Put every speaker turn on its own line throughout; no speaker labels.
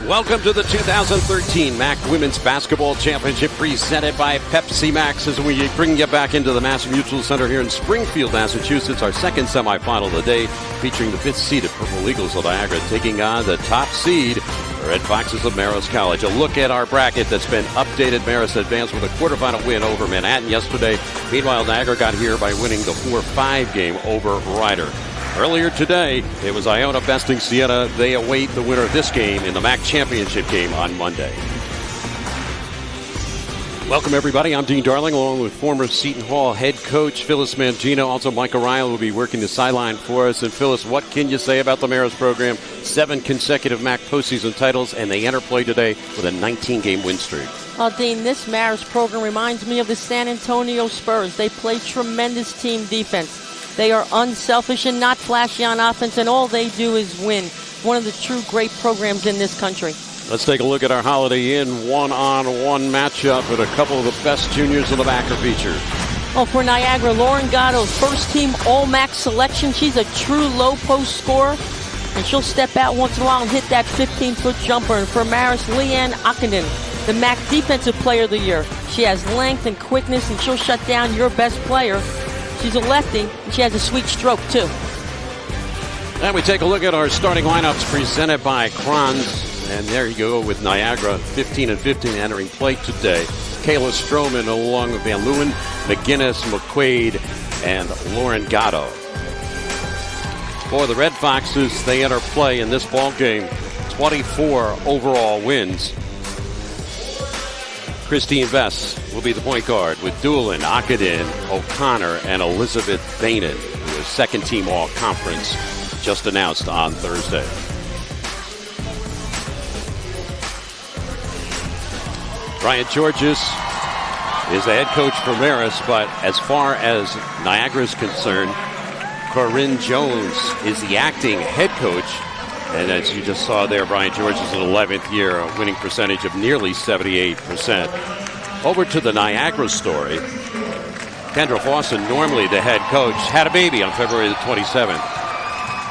Welcome to the 2013 MAAC Women's Basketball Championship presented by Pepsi Max as we bring you back into the Mass Mutual Center here in Springfield, Massachusetts. Our second semifinal of the day featuring the 5th seeded Purple Eagles of Niagara taking on the top seed, the Red Foxes of Marist College. A look at our bracket that's been updated. Marist advanced with a quarterfinal win over Manhattan yesterday. Meanwhile, Niagara got here by winning the 4-5 game over Ryder. Earlier today, it was Iona besting Siena. They await the winner of this game in the MAAC Championship game on Monday. Welcome, everybody. I'm Dean Darling, along with former Seton Hall head coach Phyllis Mangino. Also, Mike O'Reilly will be working the sideline for us. And Phyllis, what can you say about the Marist program? 7 consecutive MAAC postseason titles, and they enter play today with a 19-game win streak.
Oh, Dean, this Marist program reminds me of the San Antonio Spurs. They play tremendous team defense. They are unselfish and not flashy on offense, and all they do is win. One of the true great programs in this country. Let's take a look at our Holiday Inn one-on-one matchup with a couple of the best juniors in the MAAC are featured. Oh, for Niagara, Lauren Gatto, first-team All-MAAC selection. She's a true low-post scorer, and she'll step out once in a while and hit that 15-foot jumper. And for Marist, Leanne Ockenden, the MAAC Defensive Player of the Year. She has length and quickness, and she'll shut down your best player. She's a lefty, and she has a sweet stroke, too. And we take a look at our starting lineups presented by Kranz. And there you go with Niagara, 15-15 entering play today. Kayla Stroman along with Van Leeuwen, McGinnis, McQuaid, and Lauren Gatto. For the Red Foxes, they enter play in this ball game, 24 overall wins. Christine Vess will be the point guard with Doolin, Ockenden, O'Connor, and Elizabeth Bainan, who is second-team All-Conference, just announced on Thursday. Brian Georges is the head coach for Marist, but as far as Niagara is concerned, Corinne Jones is the acting head coach. And as you just saw there, Brian Georges is an 11th year, a winning percentage of nearly 78%. Over to the Niagara story. Kendra Fawson, normally the head coach, had a baby on February the 27th.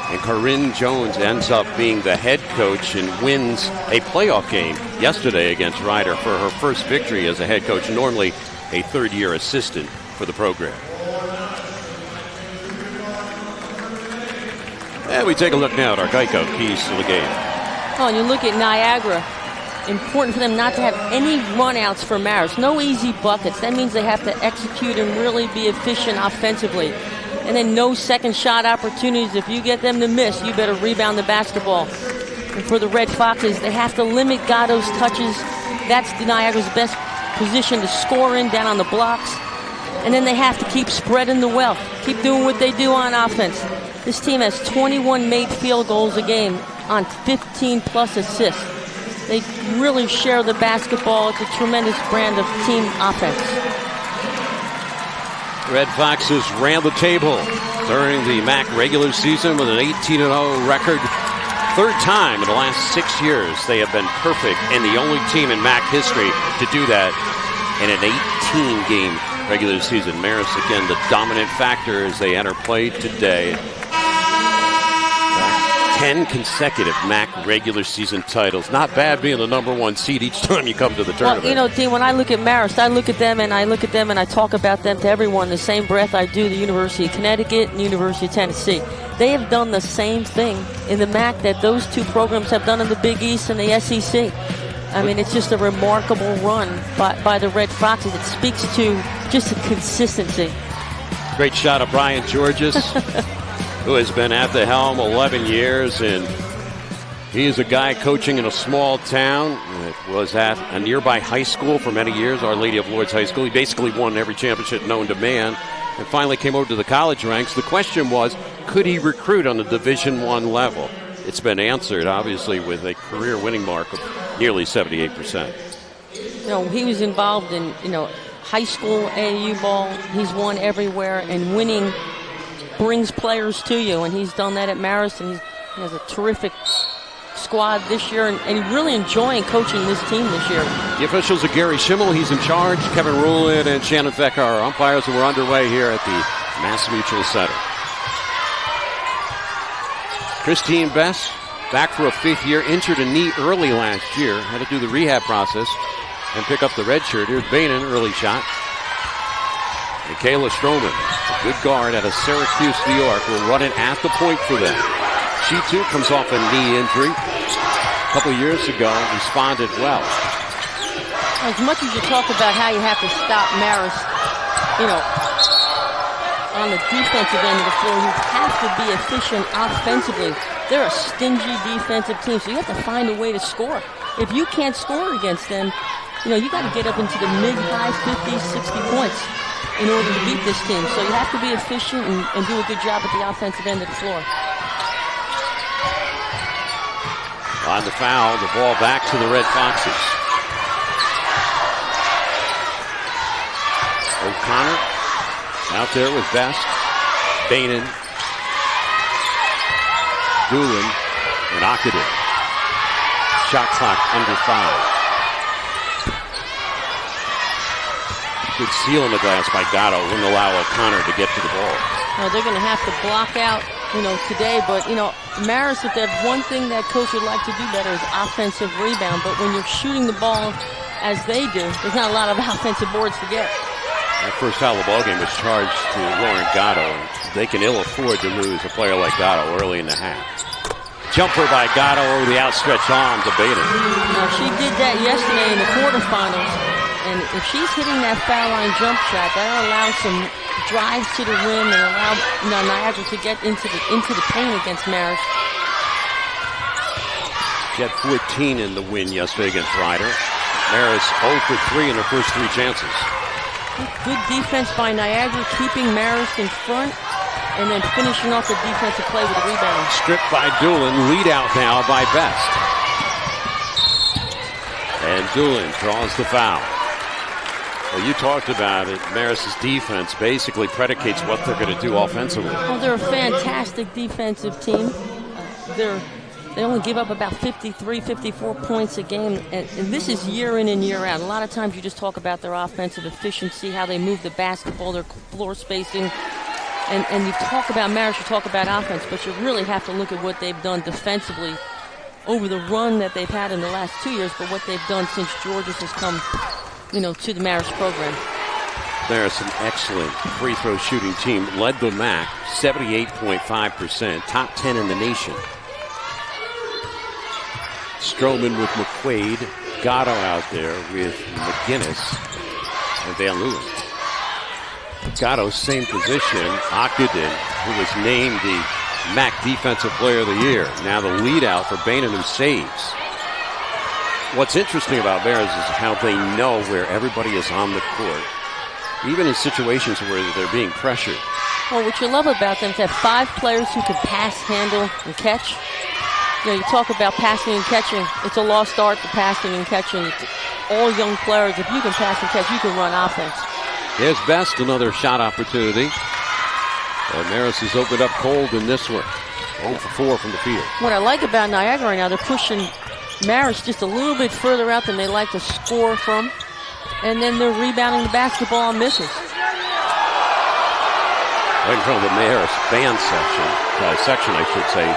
And Corinne Jones ends up being the head coach and wins a playoff game yesterday against Ryder for her first victory as a head coach, normally a third-year assistant for the program. And we take a look now at our Geico keys to the game. Oh, and you look at Niagara. Important for them not to have any runouts for Marist. No easy buckets. That means they have to execute and really be efficient offensively. And then no second shot opportunities. If you get them to miss, you better rebound the basketball. And for the Red Foxes, they have to limit Gatto's touches. That's Niagara's best position to score in, down on the blocks. And then they have to keep spreading the wealth. Keep doing what they do on offense. This team has 21 made field goals a game on 15-plus assists. They really share the basketball. It's a tremendous brand of team offense. Red Foxes ran the table during the MAAC regular season with an 18-0 record. Third time in the last 6 years they have been perfect, and the only team in MAAC history to do that in an 18-game regular season. Marist, again, the dominant factor as they enter play today. 10 consecutive MAAC regular season titles. Not bad being the number 1 seed each time you come to the tournament. Well, you know, Dean, when I look at Marist, I look at them and I talk about them to everyone in the same breath I do the University of Connecticut and the University of Tennessee. They have done the same thing in the MAAC that those two programs have done in the Big East and the SEC. I mean, it's just a remarkable run by the Red Foxes. It speaks to just the consistency. Great shot of Brian Georges. Who has been at the helm 11 years, and he is a guy coaching in a small town that was at a nearby high school for many years, Our Lady of Lourdes High School. He basically won every championship known to man and finally came over to the college ranks. The question was, could he recruit on the Division I level? It's been answered, obviously, with a career winning mark of nearly 78%. You know, he was involved in, high school AAU ball. He's won everywhere, and winning brings players to you, and he's done that at Marist, and he has a terrific squad this year, and he's really enjoying coaching this team this year. The officials are Gary Schimmel, he's in charge. Kevin Rulin and Shannon Feck are umpires, and we're underway here at the Mass Mutual Center. Christine Vess
Back for a 5th year, injured a knee early last year. Had to do the rehab process and pick up the red shirt. Here's Boehnen, early shot. Michaela Stroman, a good guard out of Syracuse, New York, will run it at the point for them. She, too, comes off a knee injury. A couple years ago, responded well.
As much as you talk about how you have to stop Marist, on the defensive end of the floor, you have to be efficient offensively. They're a stingy defensive team, so you have to find a way to score. If you can't score against them, you got to get up into the mid-high 50s, 60 points in order to beat this team. So you have to be efficient and do a good job at the offensive end of the floor.
On the foul, the ball back to the Red Foxes. O'Connor out there with Best, Boehnen, Doolin, and Ockenden. Shot clock under 5. Good seal in the glass by Gatto. Wouldn't allow O'Connor to get to the ball.
They're going to have to block out, today. But, Marist, if there's one thing that coach would like to do better is offensive rebound. But when you're shooting the ball as they do, there's not a lot of offensive boards to get.
That first foul of the ballgame was charged to Lauren Gatto. They can ill afford to lose a player like Gatto early in the half. Jumper by Gatto over the outstretched arm to Boehnen.
Now, she did that yesterday in the quarterfinals. And if she's hitting that foul line jump shot, that'll allow some drives to the rim and allow Niagara to get into the paint against Marist.
She had 14 in the win yesterday against Ryder. Marist 0 for 3 in her first 3 chances.
Good defense by Niagara, keeping Marist in front and then finishing off the defensive play with a rebound.
Stripped by Doolin, lead out now by Best. And Doolin draws the foul. Well, you talked about it. Marist's defense basically predicates what they're going to do offensively.
Well, they're a fantastic defensive team. They only give up about 53, 54 points a game. And this is year in and year out. A lot of times you just talk about their offensive efficiency, how they move the basketball, their floor spacing. And you talk about Marist, you talk about offense, but you really have to look at what they've done defensively over the run that they've had in the last 2 years, but what they've done since Georges has come to the Marist program.
There's an excellent free throw shooting team. Led the MAAC, 78.5%, top 10 in the nation. Stroman with McQuaid, Gatto out there with McGinnis and Van Leeuwen. Gatto, same position. Ockenden, who was named the MAAC Defensive Player of the Year. Now the lead out for Boehnen, who saves. What's interesting about Marist is how they know where everybody is on the court, even in situations where they're being pressured.
Well, what you love about them is they have 5 players who can pass, handle, and catch. You talk about passing and catching. It's a lost art, the passing and catching. It's all young players. If you can pass and catch, you can run offense.
Here's Best, another shot opportunity. And Marist has opened up cold in this one. 0 for 4 from the field.
What I like about Niagara right now, they're pushing Marist just a little bit further out than they like to score from. And then they're rebounding the basketball on misses.
Right in front of the Marist fan section, I should say.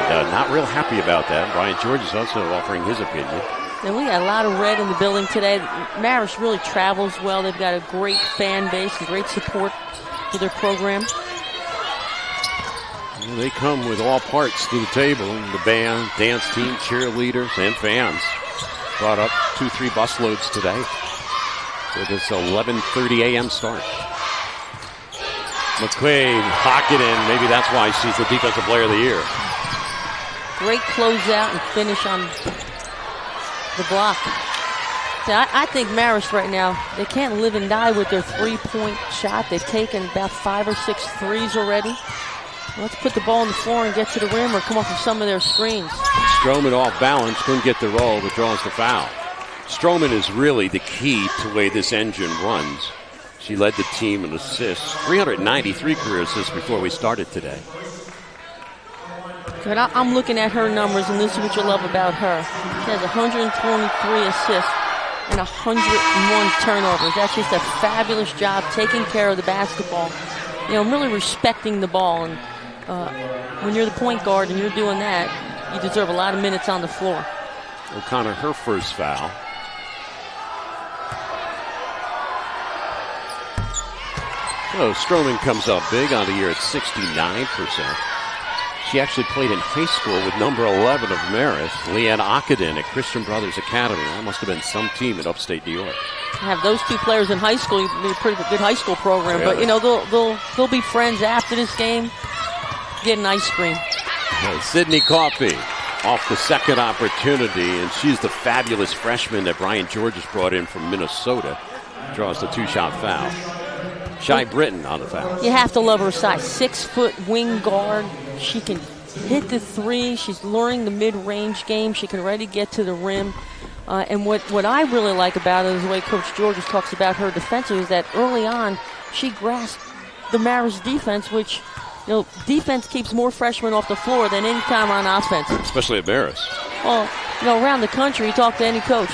And not real happy about that. Brian George is also offering his opinion.
And we got a lot of red in the building today. Marist really travels well. They've got a great fan base and great support for their program.
Well, they come with all parts to the table. The band, dance team, cheerleaders, and fans. Brought up 2-3 busloads today for this 11:30 a.m. start. McQuaid, Ockenden, maybe that's why she's the Defensive Player of the Year.
Great closeout and finish on the block. See, I think Marist right now, they can't live and die with their 3-point shot. They've taken about 5 or 6 threes already. Let's put the ball on the floor and get to the rim or come off of some of their screens.
Stroman off balance, couldn't get the roll, but draws the foul. Stroman is really the key to the way this engine runs. She led the team in assists, 393 career assists before we started today.
But I'm looking at her numbers, and this is what you love about her. She has 123 assists and 101 turnovers. That's just a fabulous job taking care of the basketball. Really respecting the ball. And when you're the point guard and you're doing that, you deserve a lot of minutes on the floor.
O'Connor, her first foul. So Stroman comes up big on the year at 69%. She actually played in high school with number 11 of Marist, Leanne Ockenden at Christian Brothers Academy. That must have been some team in upstate New York.
Have those two players in high school, you'd be a pretty good high school program. Yeah. But, you know, they'll be friends after this game, getting ice cream.
Sydney Coffey off the second opportunity, and she's the fabulous freshman that Brian George has brought in from Minnesota. Draws the two-shot foul. Shy Britton on the foul.
You have to love her size. 6-foot wing guard. She can hit the three. She's learning the mid-range game. She can already get to the rim. And what I really like about it is the way Coach Georges talks about her defensive is that early on she grasped the Marist defense, which, you know, defense keeps more freshmen off the floor than any time on offense.
Especially at Marist.
Well, you know, around the country, you talk to any coach,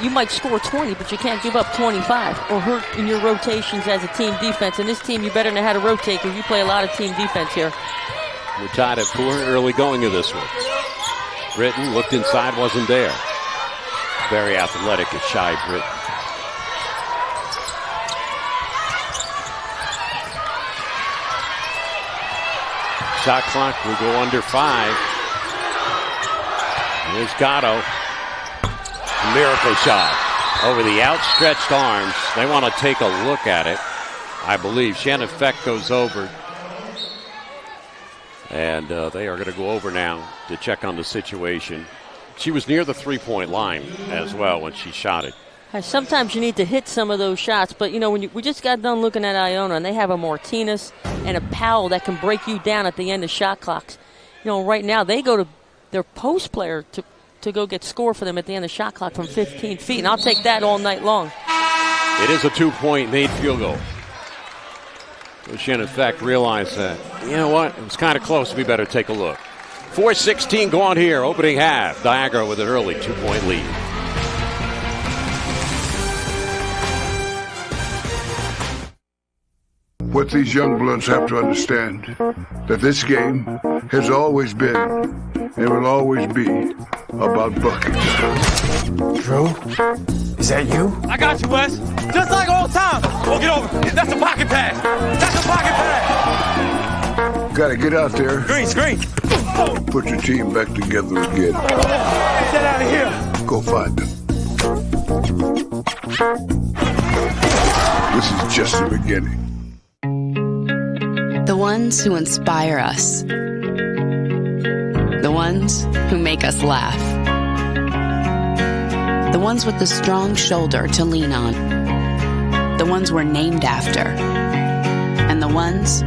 you might score 20, but you can't give up 25 or hurt in your rotations as a team defense. And this team, you better know how to rotate because you play a lot of team defense here.
We're tied at 4 early going of this one. Britton looked inside, wasn't there. Very athletic at Shy Britton. Shot clock will go under 5. Here's Gatto. Miracle shot over the outstretched arms. They want to take a look at it. I believe Shannon Feck goes over. And they are going to go over now to check on the situation. She was near the three-point line as well when she shot it.
Sometimes you need to hit some of those shots, but, you know, we just got done looking at Iona, and they have a Martinez and a Powell that can break you down at the end of shot clocks. You know, right now they go to their post player to go get score for them at the end of shot clock from 15 feet, and I'll take that all night long.
It is a 2-point made field goal. So Shannon Feck realized that, you know what, it was kind of close. We better take a look. 4:16 gone here, opening half. Niagara with an early 2-point lead.
What these young bloods have to understand, that this game has always been and will always be about buckets.
Drew? Is that you?
I got you, Wes. Just like old times. We'll get over. That's a pocket pass. That's a pocket pass.
Gotta get out there.
Screen.
Put your team back together again.
Get out of here.
Go find them. This is just the beginning.
The ones who inspire us. The ones who make us laugh. The ones with the strong shoulder to lean on. The ones we're named after. And the ones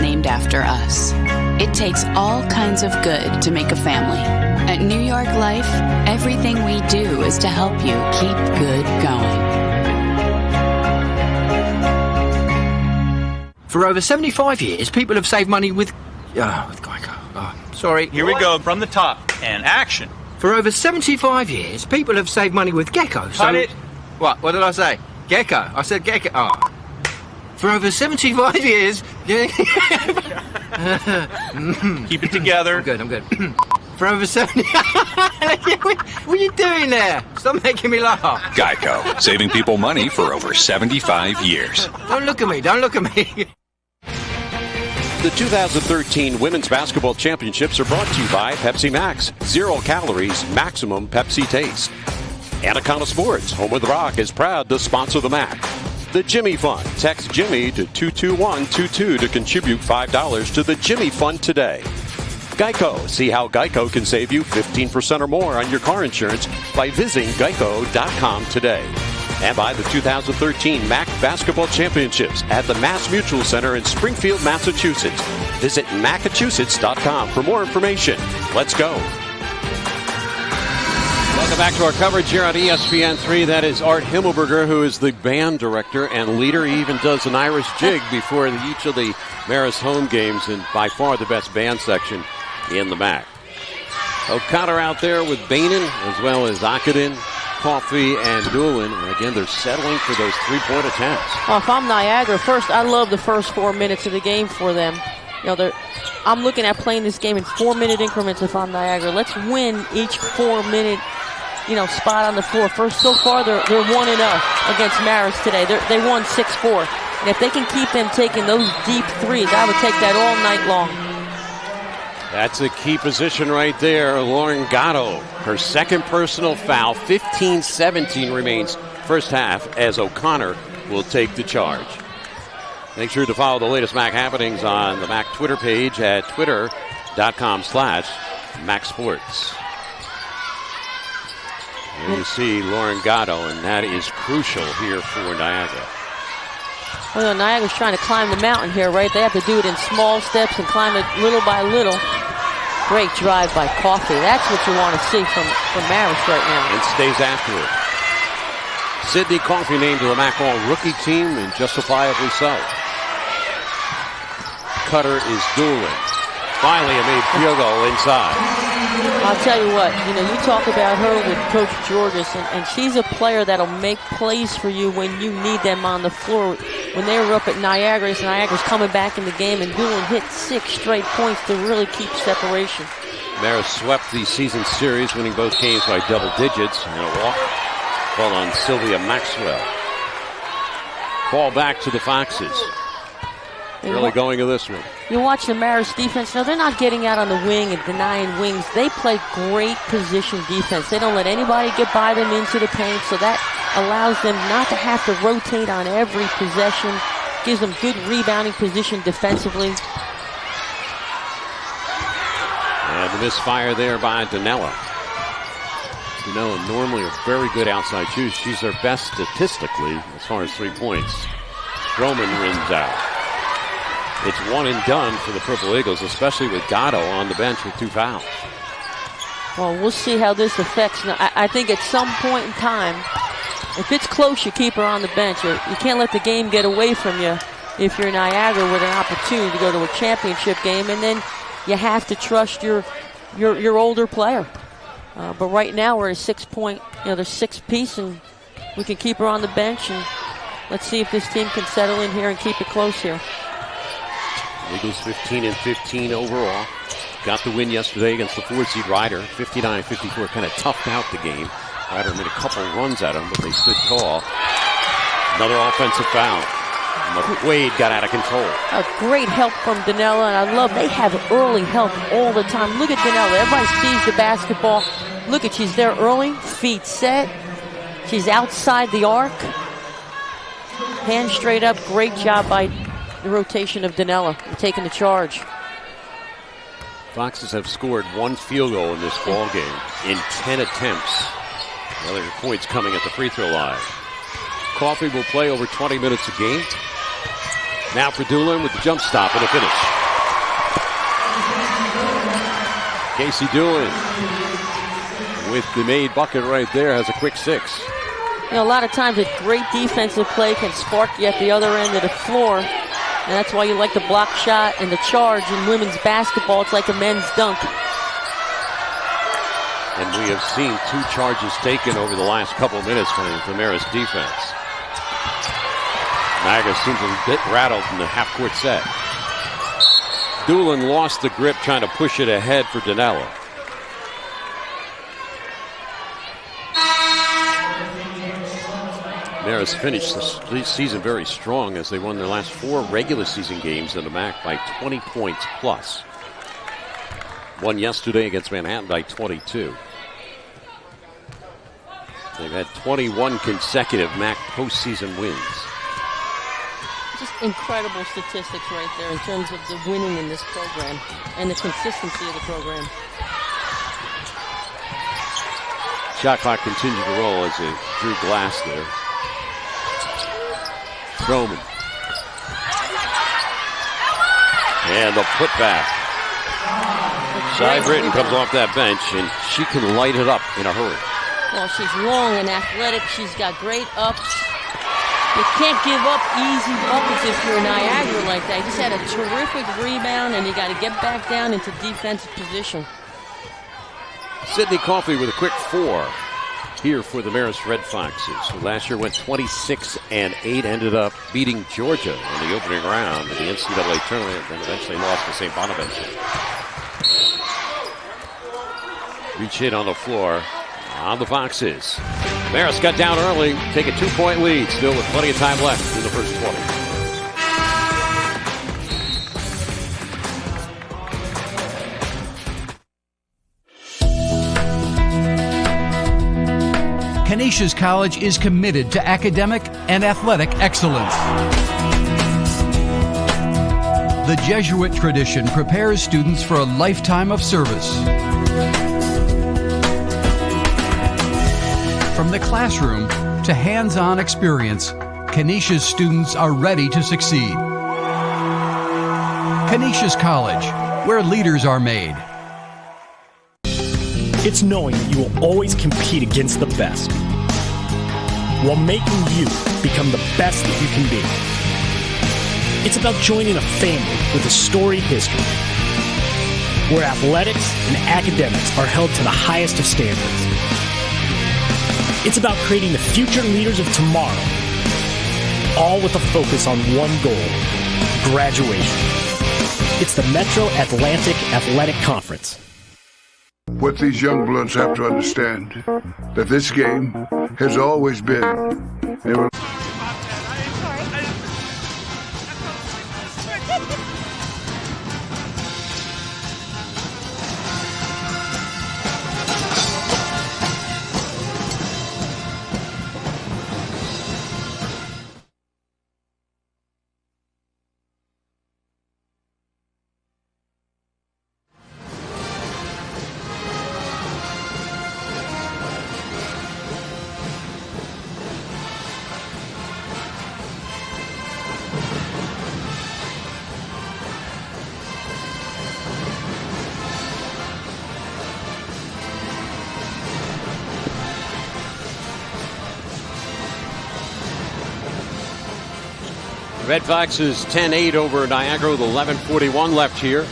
named after us. It takes all kinds of good to make a family. At New York Life, everything we do is to help you keep good going.
For over 75 years, people have saved money with Geico. Oh, sorry.
Here we go from the top and action.
For over 75 years, people have saved money with Gecko.
Cut it.
What did I say? Gecko. I said Gecko. Oh. For over 75 years...
Keep it together.
I'm good. For over 70... What are you doing there? Stop making me laugh.
Geico. Saving people money for over 75 years.
Don't look at me.
The 2013 Women's Basketball Championships are brought to you by Pepsi Max. 0 calories, maximum Pepsi taste. Anaconda Sports, home of the Rock, is proud to sponsor the MAAC. The Jimmy Fund. Text Jimmy to 22122 to contribute $5 to the Jimmy Fund today. Geico. See how Geico can save you 15% or more on your car insurance by visiting geico.com today. And by the 2013 MAAC Basketball Championships at the Mass Mutual Center in Springfield, Massachusetts. Visit Massachusetts.com for more information. Let's go. Welcome back to our coverage here on ESPN3. That is Art Himmelberger, who is the band director and leader. He even does an Irish jig before each of the Marist home games, and by far the best band section in the MAAC. O'Connor out there with Bainan, as well as Ockenden, Coffey, and Doolin. And again, they're settling for those three-point attempts.
Well, if I'm Niagara, first, I love the first 4 minutes of the game for them. I'm looking at playing this game in 4-minute increments if I'm Niagara. Let's win each 4-minute, spot on the floor. First, so far, they're 1-0 against Marist today. They won 6-4. And if they can keep them taking those deep threes, I would take that all night long.
That's a key position right there. Lauren Gatto, her second personal foul. 15-17 remains first half as O'Connor will take the charge. Make sure to follow the latest MAAC happenings on the MAAC Twitter page at twitter.com/MAAC Sports. And you see Lauren Gatto, and that is crucial here for Niagara.
Well, Niagara's trying to climb the mountain here, right? They have to do it in small steps and climb it little by little. Great drive by Coffey. That's what you want to see from Marist right now.
And stays after it. Sydney Coffey named to the MAAC All-Rookie team, and justifiably so. Cutter is dueling. Finally, a made field goal inside.
I'll tell you what, you talk about her with Coach Georges, and she's a player that'll make plays for you when you need them on the floor. When they were up at Niagara's coming back in the game, and Doolin hit 6 straight points to really keep separation.
Marist swept the season series, winning both games by double digits, and a walk called on Sylvia Maxwell. Ball back to the Foxes. Really going to this one.
You watch the Marist defense. Now, they're not getting out on the wing and denying wings. They play great position defense. They don't let anybody get by them into the paint, so that allows them not to have to rotate on every possession. Gives them good rebounding position defensively.
And the misfire there by Danella. Danella normally a very good outside shooter. She's their best statistically as far as 3 points. Stroman rims out. It's one and done for the Purple Eagles, especially with Gatto on the bench with 2 fouls.
Well, we'll see how this affects. Now, I think at some point in time, if it's close, you keep her on the bench. You can't let the game get away from you if you're Niagara with an opportunity to go to a championship game, and then you have to trust your older player. But right now we're at a 6-point, there's 6 piece, and we can keep her on the bench, and let's see if this team can settle in here and keep it close here.
Eagles 15-15 overall. Got the win yesterday against the 4-seed Ryder. 59-54, kind of toughed out the game. Ryder made a couple runs at them, but they stood tall. Another offensive foul. McQuaid got out of control.
A great help from Danella, and I love they have early help all the time. Look at Danella. Everybody sees the basketball. Look at, she's there early, feet set. She's outside the arc. Hands straight up. Great job by the rotation of Danella, taking the charge.
Foxes have scored 1 field goal in this ball game in 10 attempts. The other points coming at the free throw line. Coffey will play over 20 minutes a game. Now for Doolin with the jump stop and a finish. Casey Doolin with the made bucket right there, has a quick 6.
A lot of times a great defensive play can spark you at the other end of the floor. And that's why you like the block shot and the charge in women's basketball. It's like a men's dunk.
And we have seen 2 charges taken over the last couple of minutes from the Marist defense. Niagara seems a bit rattled in the half-court set. Doolin lost the grip trying to push it ahead for Danella. Marist finished the season very strong as they won their last 4 regular season games in the MAAC by 20 points plus. Won yesterday against Manhattan by 22. They've had 21 consecutive MAAC postseason wins.
Just incredible statistics right there in terms of the winning in this program and the consistency of the program.
Shot clock continued to roll as they drew glass there. Stroman. And the putback. Cy Britton comes off that bench, and she can light it up in a hurry.
Well, she's long and athletic. She's got great ups. You can't give up easy buckets if you're Niagara like that. You just had a terrific rebound, and you got to get back down into defensive position.
Sydney Coffey with a quick 4. here for the Marist Red Foxes, who last year went 26-8, ended up beating Georgia in the opening round of the NCAA tournament, and eventually lost to St. Bonaventure. Reach hit on the floor on the Foxes. Marist got down early, take a 2-point lead, still with plenty of time left in the first 20.
Canisius College is committed to academic and athletic excellence. The Jesuit tradition prepares students for a lifetime of service. From the classroom to hands-on experience, Canisius students are ready to succeed. Canisius College, where leaders are made.
It's knowing that you will always compete against the best, while making you become the best that you can be. It's about joining a family with a storied history, where athletics and academics are held to the highest of standards. It's about creating the future leaders of tomorrow, all with a focus on one goal: graduation. It's the Metro Atlantic Athletic Conference.
What these young bloods have to understand, that this game has always been and will
Red Foxes 10-8 over Niagara with 11:41 left here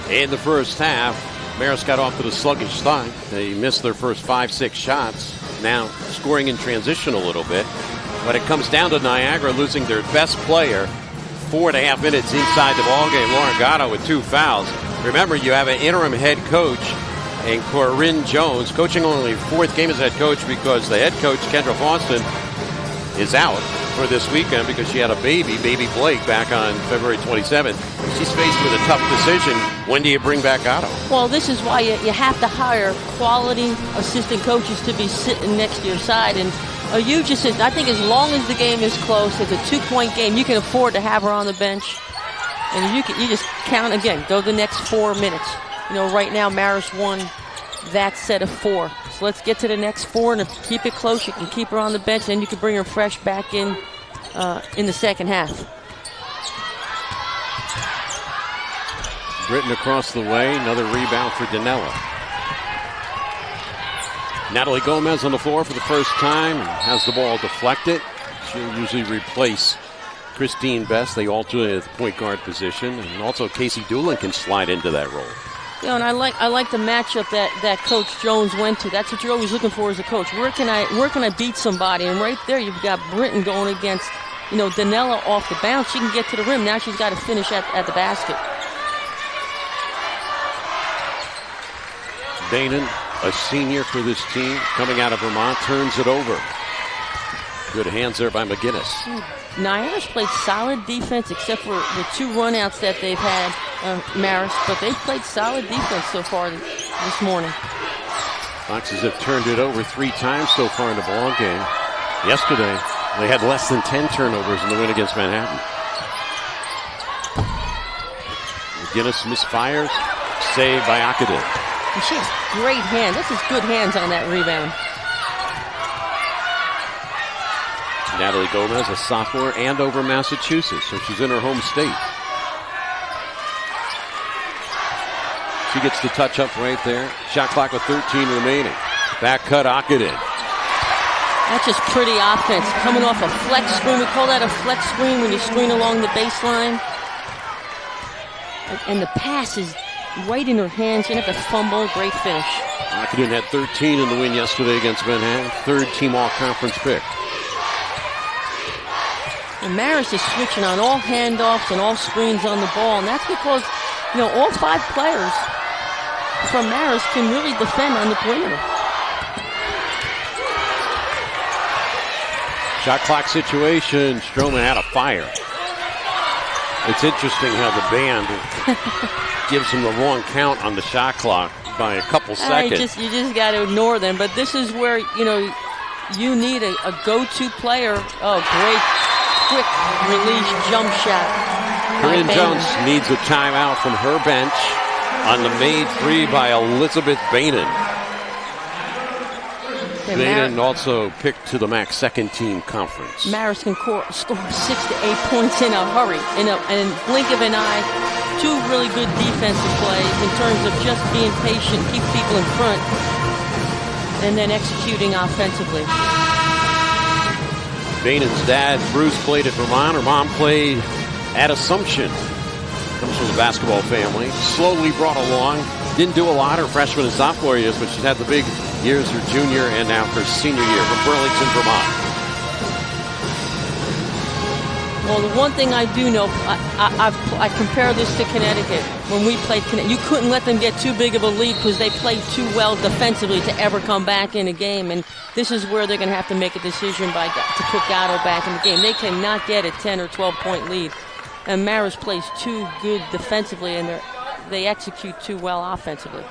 in the first half. Marist got off to the sluggish start. They missed their first 5-6 shots. Now scoring in transition a little bit. But it comes down to Niagara losing their best player 4.5 minutes inside the ballgame. Lauren Gatto with 2 fouls. Remember, you have an interim head coach in Corinne Jones, coaching only 4th game as head coach because the head coach, Kendra Faustin, is out for this weekend because she had a baby Blake, back on February 27th. She's faced with a tough decision. When do you bring back Gatto?
Well, this is why you have to hire quality assistant coaches to be sitting next to your side. And you just, I think as long as the game is close, it's a 2-point game, you can afford to have her on the bench. And you just count again, go the next 4 minutes. You know, right now Marist won that set of 4. So let's get to the next 4 and keep it close. You can keep her on the bench, and you can bring her fresh back in the second half.
Britton across the way, another rebound for Danella. Natalie Gomez on the floor for the first time and has the ball deflected. She'll usually replace Christine Best. They alternate at the point guard position, and also Casey Doolin can slide into that role.
You know, and I like the matchup that Coach Jones went to. That's what you're always looking for as a coach. Where can I beat somebody? And right there, you've got Britton going against, you know, Danella off the bounce. She can get to the rim. Now she's got to finish at the basket.
Bainan, a senior for this team, coming out of Vermont, turns it over. Good hands there by McGinnis.
Niagara's played solid defense except for the 2 runouts that they've had, Marist, but they've played solid defense so far this morning.
Foxes have turned it over 3 times so far in the ball game. Yesterday, they had less than 10 turnovers in the win against Manhattan. McGinnis misfires, saved by Akadin.
And she has great hands. That's just good hands on that rebound.
Natalie Gomez, a sophomore, and over Massachusetts, so she's in her home state. She gets the touch up right there. Shot clock with 13 remaining. Back cut, Akadin.
That's just pretty offense. Coming off a flex screen. We call that a flex screen when you screen along the baseline. And the pass is right in her hands. She didn't have to fumble. Great finish.
Hockenton had 13 in the win yesterday against Manhattan. Third team all-conference pick.
And Marist is switching on all handoffs and all screens on the ball, and that's because, all 5 players from Marist can really defend on the perimeter.
Shot clock situation. Stroman had a fire. It's interesting how the band gives him the wrong count on the shot clock by a couple seconds.
You just got to ignore them. But this is where, you need a go-to player. Oh, great quick release jump shot.
Corinne Jones needs a timeout from her bench on the made 3 by Elizabeth Bainan. Bainan also picked to the MAAC second team conference.
Marist can score 6 to 8 points in a hurry, in a blink of an eye. 2 really good defensive plays in terms of just being patient, keep people in front, and then executing offensively.
Bainan's dad, Bruce, played at Vermont. Her mom played at Assumption. Comes from the basketball family. Slowly brought along. Didn't do a lot her freshman and sophomore years, but she's had the big years her junior and now her senior year from Burlington, Vermont.
Well, the one thing I do know, I compare this to Connecticut. When we played Connecticut, you couldn't let them get too big of a lead because they played too well defensively to ever come back in a game. And this is where they're going to have to make a decision to put Gatto back in the game. They cannot get a 10 or 12-point lead. And Marist plays too good defensively, and they execute too well offensively.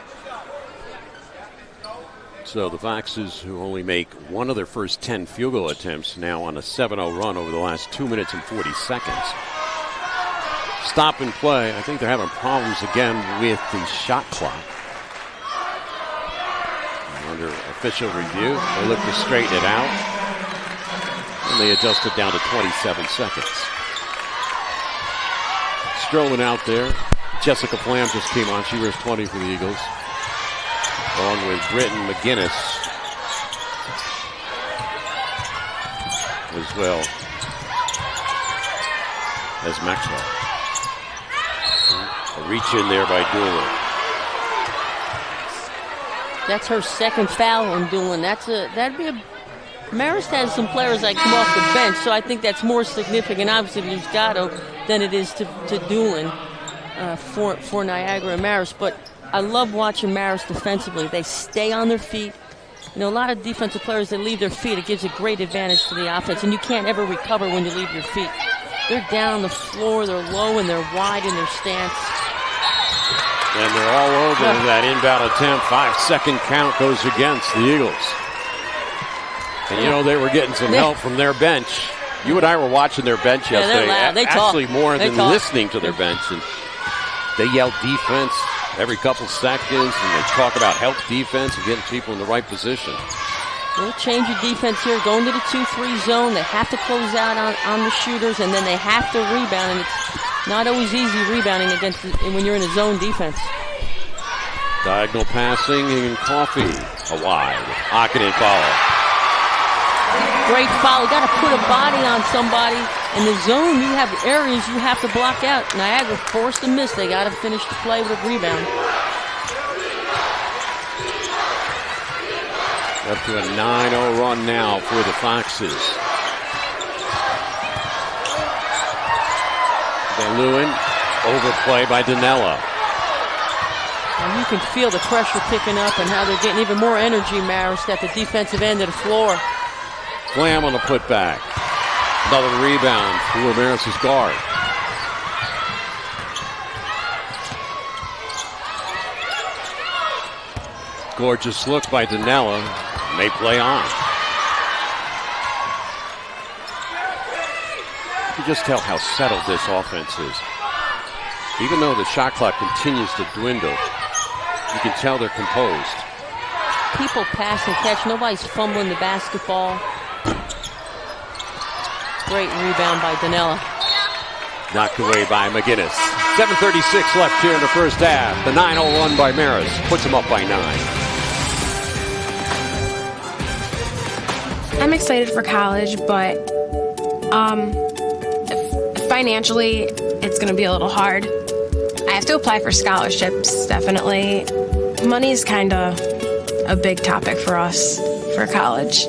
So the Foxes, who only make one of their first 10 field goal attempts, now on a 7-0 run over the last 2 minutes and 40 seconds. Stop and play. I think they're having problems again with the shot clock. Under official review, they look to straighten it out. And they adjust it down to 27 seconds. Strolling out there. Jessica Flam just came on. She wears 20 for the Eagles. Along with Britton McGinnis as well as Maxwell. A reach in there by Doolin.
That's her second foul on Doolin. Marist has some players that come off the bench, so I think that's more significant, obviously, to lose Gatto than it is to Doolin for Niagara and Marist. But I love watching Marist defensively. They stay on their feet. A lot of defensive players, they leave their feet. It gives a great advantage to the offense, and you can't ever recover when you leave your feet. They're down the floor, they're low, and they're wide in their stance.
And they're all over that inbound attempt. 5-second count goes against the Eagles. And they were getting some help from their bench. You and I were watching their bench yesterday.
They
actually
talk.
more
they
than
talk.
listening to their bench. And they yell defense every couple seconds, and they talk about help defense and getting people in the right position.
They'll change your defense here, going to the 2-3 zone. They have to close out on the shooters, and then they have to rebound. And it's not always easy rebounding when you're in a zone defense.
Diagonal passing and Coffee. A wide. Hockenton follow.
Great foul. You got to put a body on somebody. In the zone, you have areas you have to block out. Niagara forced a miss. They got to finish the play with a rebound.
Up to a 9-0 run now for the Foxes. Van Leeuwen, overplay by Danella.
And you can feel the pressure picking up and how they're getting even more energy, Marist, at the defensive end of the floor.
Flam on the putback. Another rebound for Marist's guard. Gorgeous look by Danella. May play on. You can just tell how settled this offense is. Even though the shot clock continues to dwindle, you can tell they're composed.
People pass and catch. Nobody's fumbling the basketball. Great rebound by Danella.
Knocked away by McGinnis. 7:36 left here in the first half. The 9-0 run by Marist puts them up by 9.
I'm excited for college, but financially, it's going to be a little hard. I have to apply for scholarships, definitely. Money's kind of a big topic for us for college.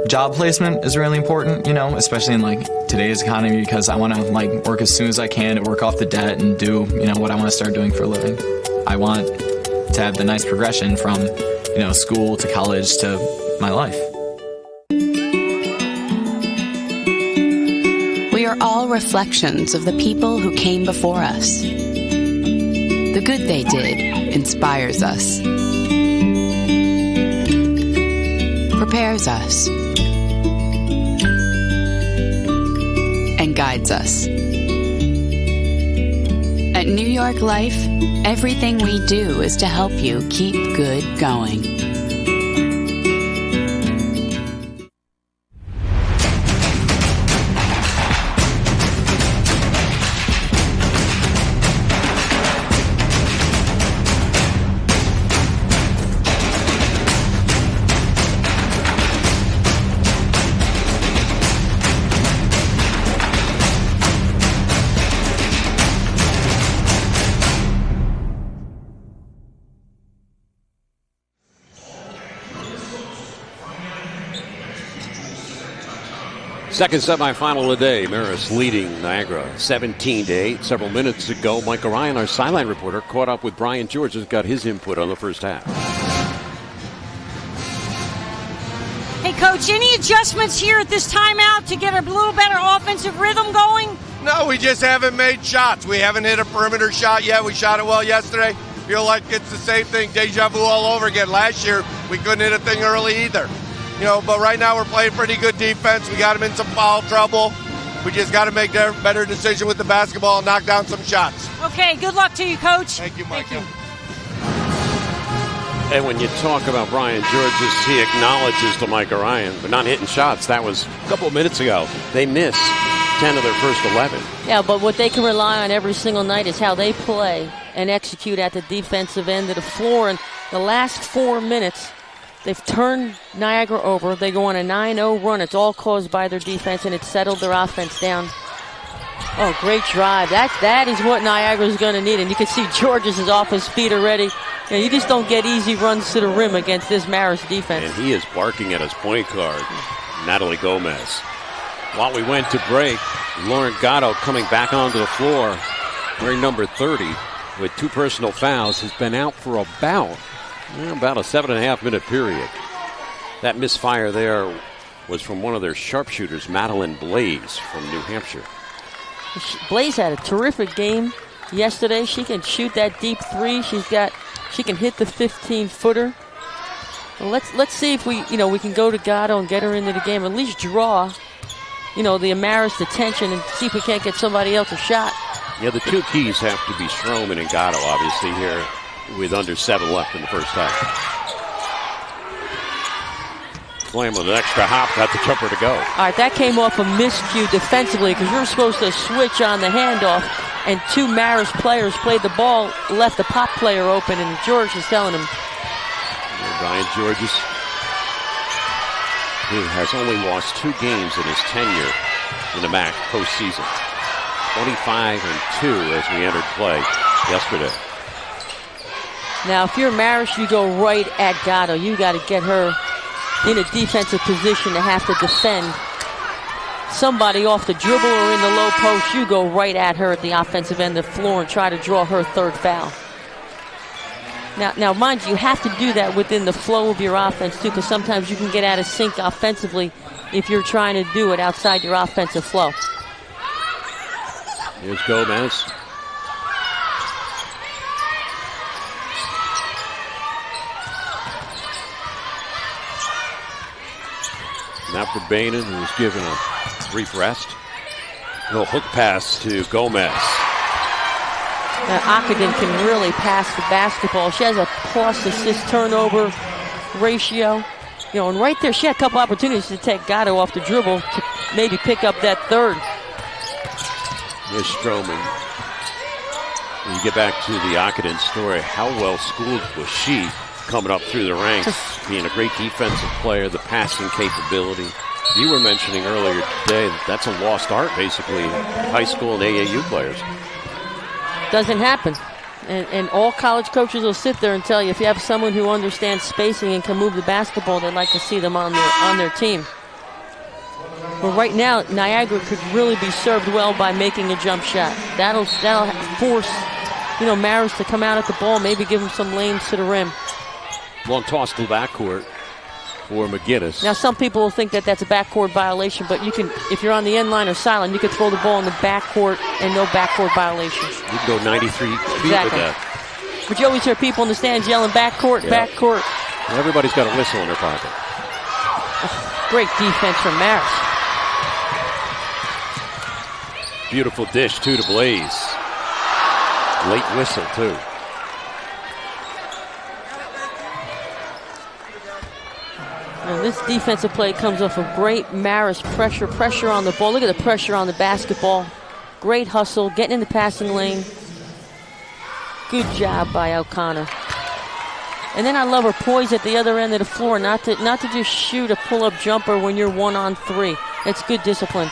Job placement is really important, especially in today's economy, because I want to work as soon as I can to work off the debt and do, what I want to start doing for a living. I want to have the nice progression from, school to college to my life.
We are all reflections of the people who came before us. The good they did inspires us, prepares us, and guides us. At New York Life, everything we do is to help you keep good going.
Second semifinal of the day. Marist leading Niagara 17-8. Several minutes ago, Mike Orion, our sideline reporter, caught up with Brian George and got his input on the first half.
Hey, Coach, any adjustments here at this timeout to get a little better offensive rhythm going?
No, we just haven't made shots. We haven't hit a perimeter shot yet. We shot it well yesterday. Feel like it's the same thing, deja vu all over again. Last year, we couldn't hit a thing early either. But right now we're playing pretty good defense. We got them in some foul trouble. We just got to make a better decision with the basketball and knock down some shots.
Okay, good luck to you, Coach.
Thank you, Mike.
And when you talk about Brian Georges, he acknowledges to Mike Orion, but not hitting shots. That was a couple of minutes ago. They missed 10 of their first 11.
Yeah, but what they can rely on every single night is how they play and execute at the defensive end of the floor. And the last 4 minutes, they've turned Niagara over. They go on a 9-0 run. It's all caused by their defense, and it's settled their offense down. Oh, great drive. That is what Niagara's going to need. And you can see Georges is off his feet already. You just don't get easy runs to the rim against this Marist defense.
And he is barking at his point guard, Natalie Gomez. While we went to break, Lauren Gatto coming back onto the floor, wearing number 30 with 2 personal fouls, has been out for about a 7.5 minute period. That misfire there was from one of their sharpshooters, Madeline Blaze from New Hampshire.
Blaze had a terrific game yesterday. She can shoot that deep three. She can hit the 15-footer. Well, let's see if we can go to Gatto and get her into the game. At least draw, the Marist attention and see if we can't get somebody else a shot.
Yeah, the 2 keys have to be Stroman and Gatto, obviously, here with under 7 left in the first half. Slam with an extra hop, got the jumper to go.
All right, that came off a miscue defensively because you're supposed to switch on the handoff, and 2 Marist players played the ball, left the pop player open, and George is telling him.
Brian Georges, who has only lost 2 games in his tenure in the MAAC postseason. 25-2 as we entered play yesterday.
Now, if you're Marist, you go right at Gatto. You got to get her in a defensive position to have to defend somebody off the dribble or in the low post. You go right at her at the offensive end of the floor and try to draw her 3rd foul. Now, mind you have to do that within the flow of your offense, too, because sometimes you can get out of sync offensively if you're trying to do it outside your offensive flow.
Here's Gomez. Now for Bainan, who's given a brief rest. Little hook pass to Gomez.
Akadin can really pass the basketball. She has a plus assist turnover ratio. And right there, she had a couple opportunities to take Gatto off the dribble to maybe pick up that 3rd.
Here's Stroman. When you get back to the Akadin story, how well schooled was she coming up through the ranks, being a great defensive player, the passing capability. You were mentioning earlier today that that's a lost art, basically, high school and AAU players.
Doesn't happen. And all college coaches will sit there and tell you if you have someone who understands spacing and can move the basketball, they'd like to see them on their team. But right now, Niagara could really be served well by making a jump shot. That'll force, Marist to come out at the ball, maybe give him some lanes to the rim.
Long toss to the backcourt for McGinnis.
Now, some people will think that that's a backcourt violation, but you can, if you're on the end line or sideline, you can throw the ball in the backcourt and no backcourt violations.
You can go 93 feet with that.
But you always hear people in the stands yelling backcourt, backcourt.
Well, everybody's got a whistle in their pocket.
Great defense from Marist.
Beautiful dish, too, to Blaze. Late whistle, too.
Now this defensive play comes off of great Marist pressure on the ball. Look at the pressure on the basketball. Great hustle, getting in the passing lane. Good job by O'Connor. And then I love her poise at the other end of the floor, not to just shoot a pull-up jumper when you're 1-on-3. It's good discipline.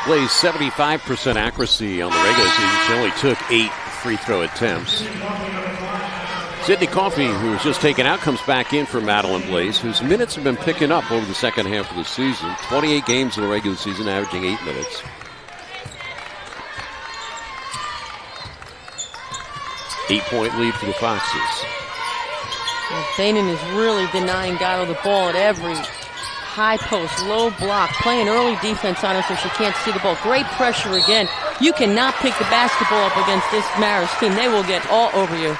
Blaze 75% accuracy on the regular season. She only took 8 free throw attempts. Sydney Coffey, who was just taken out, comes back in for Madeline Blaze, whose minutes have been picking up over the second half of the season. 28 games in the regular season, averaging 8 minutes. Eight-point lead for the Foxes.
Well, Bainan is really denying Gatto the ball at every high post, low block, playing early defense on her so she can't see the ball. Great pressure again. You cannot pick the basketball up against this Marist team. They will get all over you.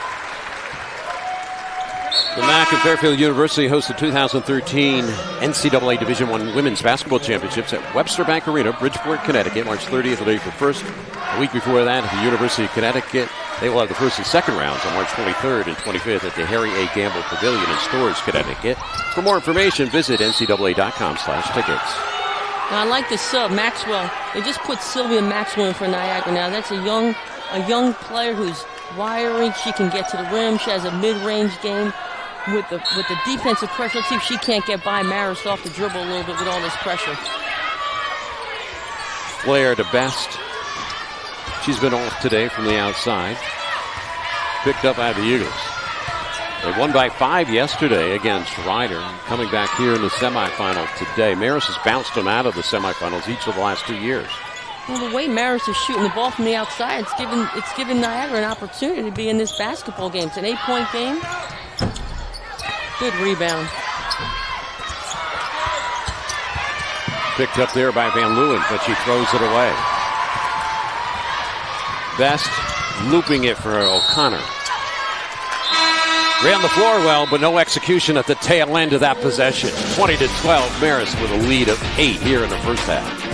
The MAAC and Fairfield University host the 2013 NCAA Division I Women's Basketball Championships at Webster Bank Arena, Bridgeport, Connecticut, March 30th and April 1st. A week before that, at the University of Connecticut, they will have the first and second rounds on March 23rd and 25th at the Harry A. Gamble Pavilion in Storrs, Connecticut. For more information, visit ncaa.com/tickets.
Now, I like this sub, Maxwell. They just put Sylvia Maxwell in for Niagara. Now, that's a young player who's wiry. She can get to the rim. She has a mid-range game. With the defensive pressure, let's see if she can't get by Marist off the dribble a little bit with all this pressure.
Flair to Best. She's been off today from the outside. Picked up by the Eagles. They won by 5 yesterday against Ryder. Coming back here in the semifinal today. Marist has bounced them out of the semifinals each of the last 2 years.
Well, the way Marist is shooting the ball from the outside, it's given Niagara an opportunity to be in this basketball game. It's an 8-point game. Good rebound.
Picked up there by Van Leeuwen, but she throws it away. Best looping it for O'Connor. Ran the floor well, but no execution at the tail end of that possession. 20-12, Marist with a lead of 8 here in the first half.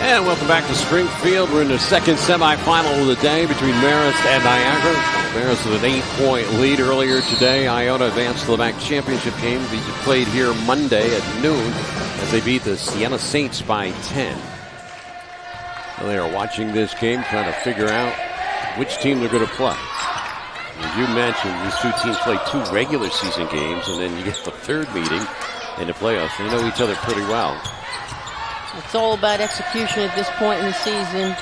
And welcome back to Springfield. We're in the second semifinal of the day between Marist and Niagara. Marist with an 8-point lead earlier today. Iona advanced to the MAAC championship game. Be played here Monday at noon as they beat the Siena Saints by 10. Well, they are watching this game, trying to figure out which team they're going to play. As you mentioned, these two teams play 2 regular season games, and then you get the third meeting in the playoffs. They know each other pretty well.
It's all about execution at this point in the season.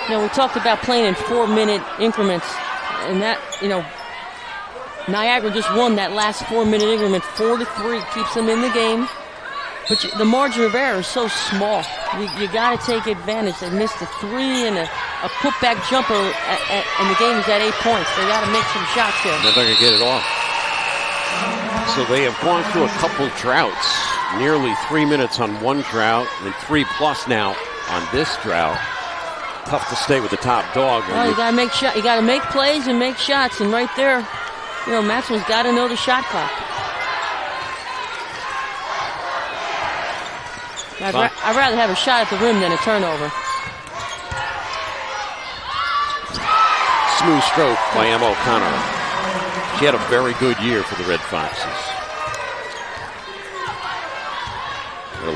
You know, we talked about playing in 4-minute increments, and that, you know, Niagara just won that last 4-minute increment, 4-3, keeps them in the game. But the margin of error is so small. You got to take advantage. They missed a 3 and a putback jumper, and the game is at 8 points. They got to make some shots here.
They're going to get it off. So they have gone through a couple droughts, nearly 3 minutes on one drought, and 3+ now on this drought. Tough to stay with the top dog.
Well, you got to make shots. You got to make plays and make shots, and right there, you know, Maxwell's got to know the shot clock. I'd rather have a shot at the rim than a turnover.
Smooth stroke by Emma O'Connor. She had a very good year for the Red Foxes.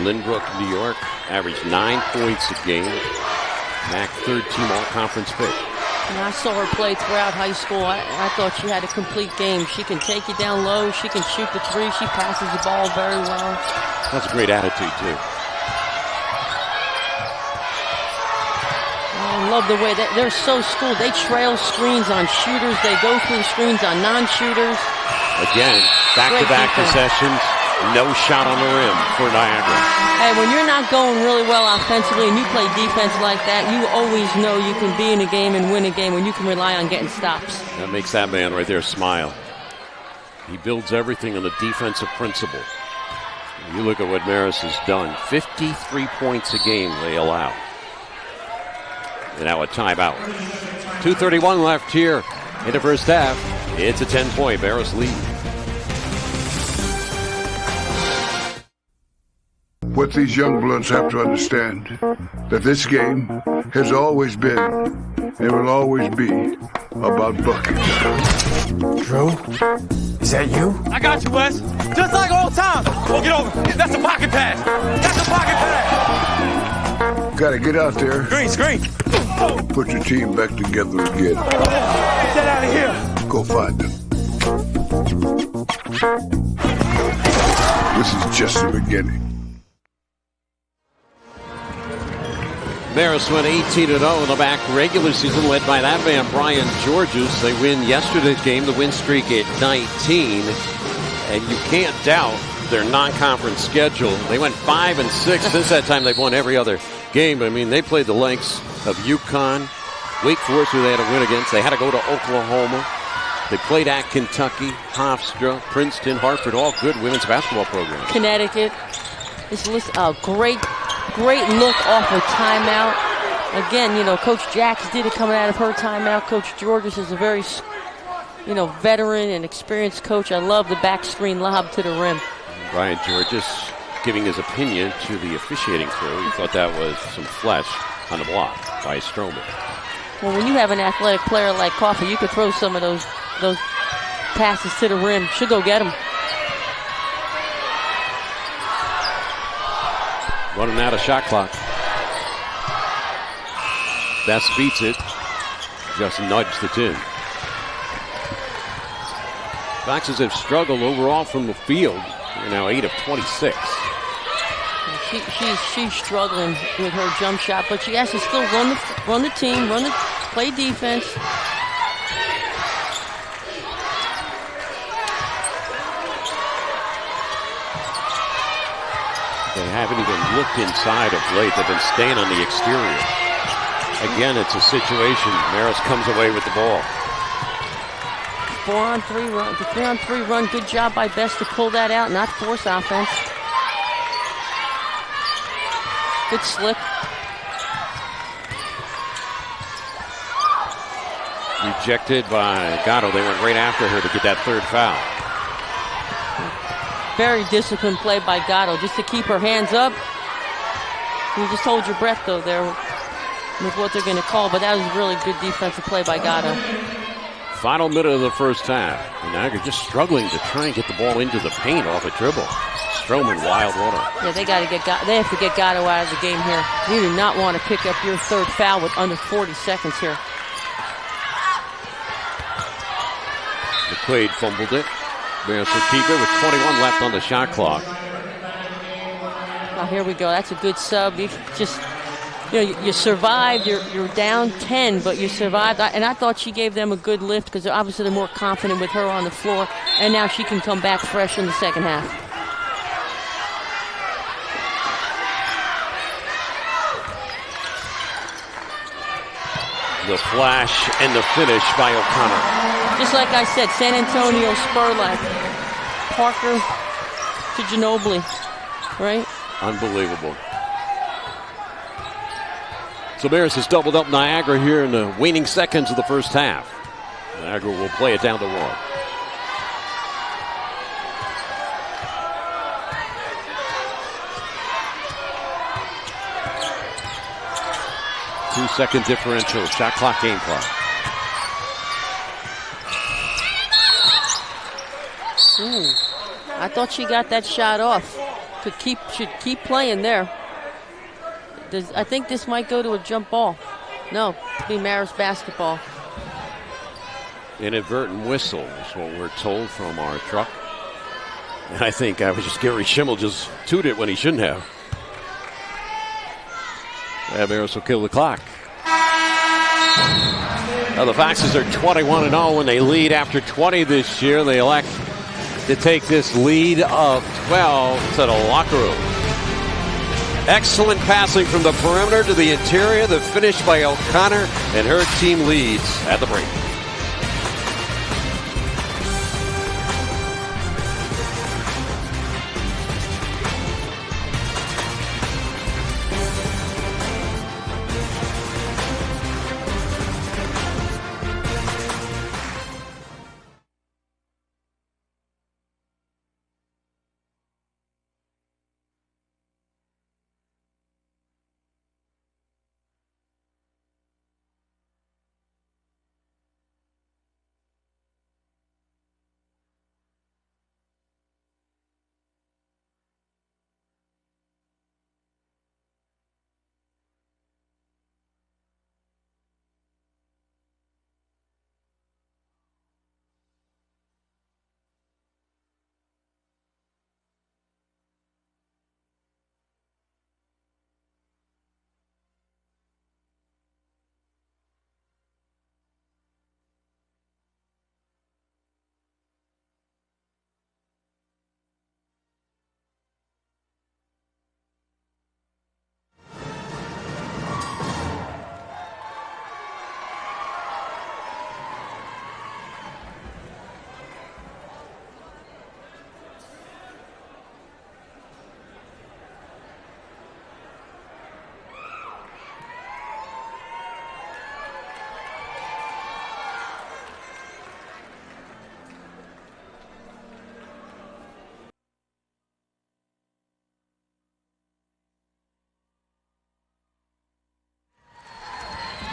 Lynbrook, New York, averaged 9 points a game. MAAC third-team all-conference pick.
And I saw her play throughout high school. I thought she had a complete game. She can take you down low. She can shoot the 3. She passes the ball very well.
That's a great attitude, too.
I love the way that they're so schooled. They trail screens on shooters. They go through screens on non-shooters.
Again, back-to-back possessions. No shot on the rim for Niagara.
Hey, when you're not going really well offensively and you play defense like that, you always know you can be in a game and win a game when you can rely on getting stops.
That makes that man right there smile. He builds everything on the defensive principle. You look at what Marist has done. 53 points a game they allow. And now a timeout. 2:31 left here in the first half. It's a 10-point Marist lead.
What these young bloods have to understand, that this game has always been and will always be about buckets.
Drew, is that you?
I got you, Wes. Just like old times. We'll get over. That's a pocket pass. That's a pocket pass.
Gotta get out there.
Screen.
Put your team back together again.
Get that out of here.
Go find them. This is just the beginning.
Marist went 18-0 in the MAAC regular season, led by that man, Brian Georges. They win yesterday's game, the win streak at 19. And you can't doubt their non-conference schedule. They went 5-6. Since that time, they've won every other game. I mean, they played the likes of UConn, Wake Forest, who they had to win against. They had to go to Oklahoma. They played at Kentucky, Hofstra, Princeton, Hartford, all good women's basketball programs.
Connecticut. This list, great look off her timeout. Again, you know, Coach Jacks did it coming out of her timeout. Coach Georges is a very, you know, veteran and experienced coach. I love the back screen lob to the rim.
Brian Georges giving his opinion to the officiating crew. He thought that was some flesh on the block by Stroman.
Well, when you have an athletic player like Coffey, you could throw some of those passes to the rim. Should go get them.
Running out of shot clock. Best beats it. Just nudged it in. Foxes have struggled overall from the field. They're now 8 of 26.
She's struggling with her jump shot, but she has to still run the team, play defense.
They haven't even looked inside of late. They've been staying on the exterior. Again, it's a situation. Marist comes away with the ball.
4-on-3 run. The 3-on-3 run. Good job by Best to pull that out, not force offense. Good slip.
Rejected by Gatto. They went right after her to get that third foul.
Very disciplined play by Gatto, just to keep her hands up You just hold your breath, though, there with what they're going to call, but that was really good defensive play by Gatto.
Final minute of the first half. And Niagara just struggling to try and get the ball into the paint off a dribble. Stroman, wild water.
Yeah, they have to get Gatto out of the game here. You do not want to pick up your third foul with under 40 seconds here.
McQuaid fumbled it. Marist will keep it with 21 left on the shot clock.
Oh, here we go. That's a good sub. You survived. You're down 10, but you survived. And I thought she gave them a good lift because obviously they're more confident with her on the floor. And now she can come back fresh in the second half.
The flash and the finish by O'Connor.
Just like I said, San Antonio Spurlock, Parker to Ginobili, right?
Unbelievable. So Marist has doubled up Niagara here in the waning seconds of the first half. Niagara will play it down to 1. 2-second differential, shot clock, game clock.
Ooh, I thought she got that shot off. Should keep playing there. I think this might go to a jump ball. No, it'll be Marist basketball.
Inadvertent whistle is what we're told from our truck. And I think Gary Schimmel just tooted when he shouldn't have. Marist will kill the clock. Now the Foxes are 21-0 when they lead after 20 this year. They elect to take this lead of 12 to the locker room. Excellent passing from the perimeter to the interior. The finish by O'Connor, and her team leads at the break.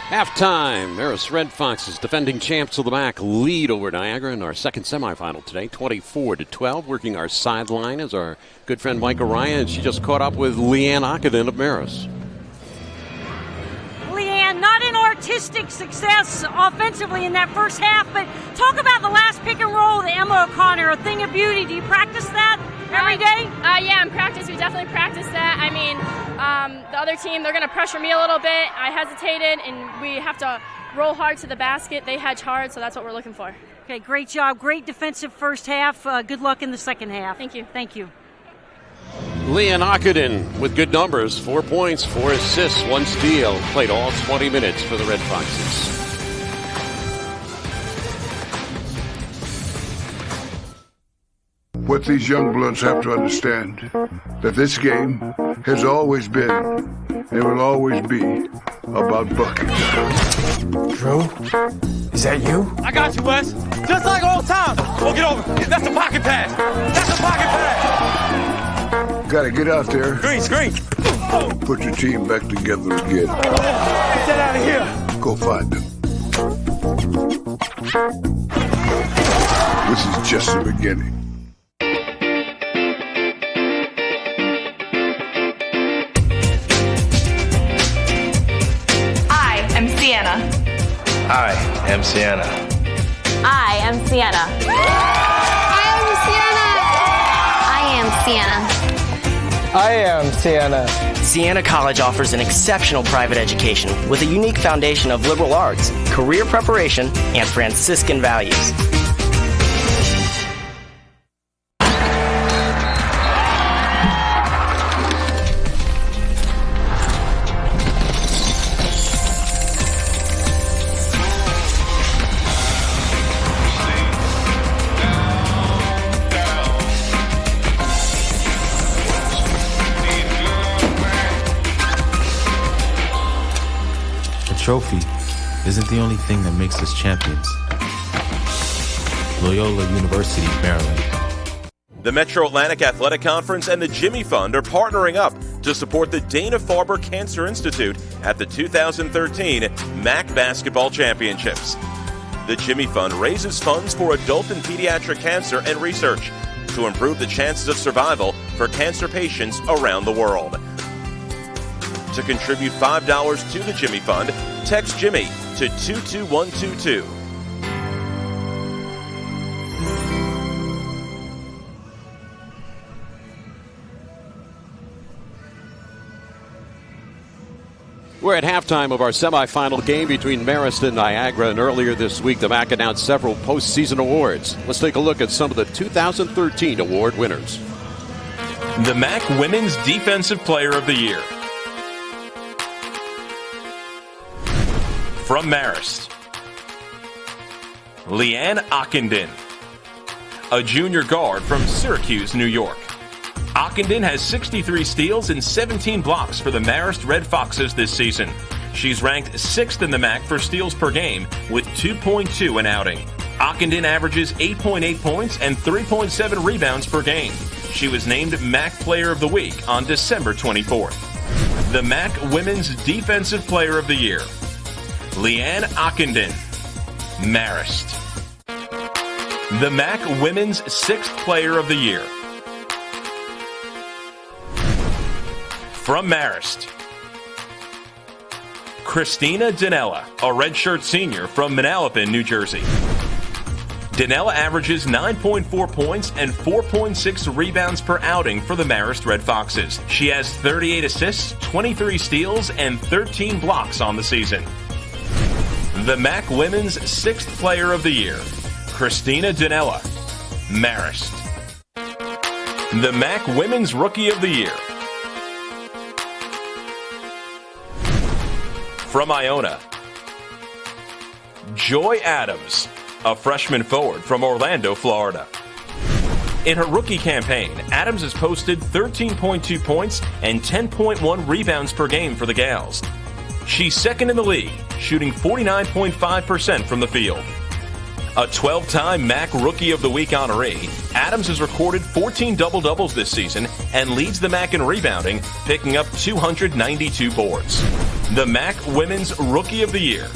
Halftime, Marist Red Foxes, defending champs of the MAAC, lead over Niagara in our second semifinal today, 24-12. Working our sideline is our good friend Micah Ryan. She just caught up with Leanne Ockenden of Marist.
Leanne, not an artistic success offensively in that first half, but talk about the last pick and roll, the Emma O'Connor, a thing of beauty. Do you practice that every day?
Yeah, in practice, we definitely practice that. I mean, the other team, they're going to pressure me a little bit. I hesitated, and we have to roll hard to the basket. They hedge hard, so that's what we're looking for.
Okay, great job. Great defensive first half. Good luck in the second half.
Thank you.
Thank you.
Leanne Ockenden with good numbers, 4 points, 4 assists, 1 steal. Played all 20 minutes for the Red Foxes.
What these young bloods have to understand, that this game has always been and will always be about buckets.
Drew, is that you?
I got you, Wes. Just like old times. We'll get over. That's a pocket pass. That's a pocket pass.
Gotta get out there.
Screen.
and put your team back together again.
Get that out of here.
Go find them. This is just the beginning.
I am Sienna.
I am Sienna.
I am Sienna. I am Sienna.
I am Sienna.
Sienna College offers an exceptional private education with a unique foundation of liberal arts, career preparation, and Franciscan values.
Trophy isn't the only thing that makes us champions. Loyola University, Maryland.
The Metro Atlantic Athletic Conference and the Jimmy Fund are partnering up to support the Dana-Farber Cancer Institute at the 2013 MAAC Basketball Championships. The Jimmy Fund raises funds for adult and pediatric cancer and research to improve the chances of survival for cancer patients around the world. To contribute $5 to the Jimmy Fund, text Jimmy to 22122.
We're at halftime of our semifinal game between Marist and Niagara, and earlier this week the MAAC announced several postseason awards. Let's take a look at some of the 2013 award winners.
The MAAC Women's Defensive Player of the Year. From Marist, Leanne Ockenden, a junior guard from Syracuse, New York. Ockenden has 63 steals and 17 blocks for the Marist Red Foxes this season. She's ranked 6th in the MAAC for steals per game with 2.2 an outing. Ockenden averages 8.8 points and 3.7 rebounds per game. She was named MAAC Player of the Week on December 24th. The MAAC Women's Defensive Player of the Year. Leanne Ockenden, Marist. The MAAC Women's 6th Player of the Year. From Marist, Christina Danella, a redshirt senior from Manalapan, New Jersey. Danella averages 9.4 points and 4.6 rebounds per outing for the Marist Red Foxes. She has 38 assists, 23 steals, and 13 blocks on the season. The MAAC Women's 6th Player of the Year, Christina Danella, Marist. The MAAC Women's Rookie of the Year. From Iona, Joy Adams, a freshman forward from Orlando, Florida. In her rookie campaign, Adams has posted 13.2 points and 10.1 rebounds per game for the Gals. She's second in the league, shooting 49.5% from the field. A 12-time MAAC Rookie of the Week honoree, Adams has recorded 14 double-doubles this season and leads the MAAC in rebounding, picking up 292 boards. The MAAC Women's Rookie of the Year,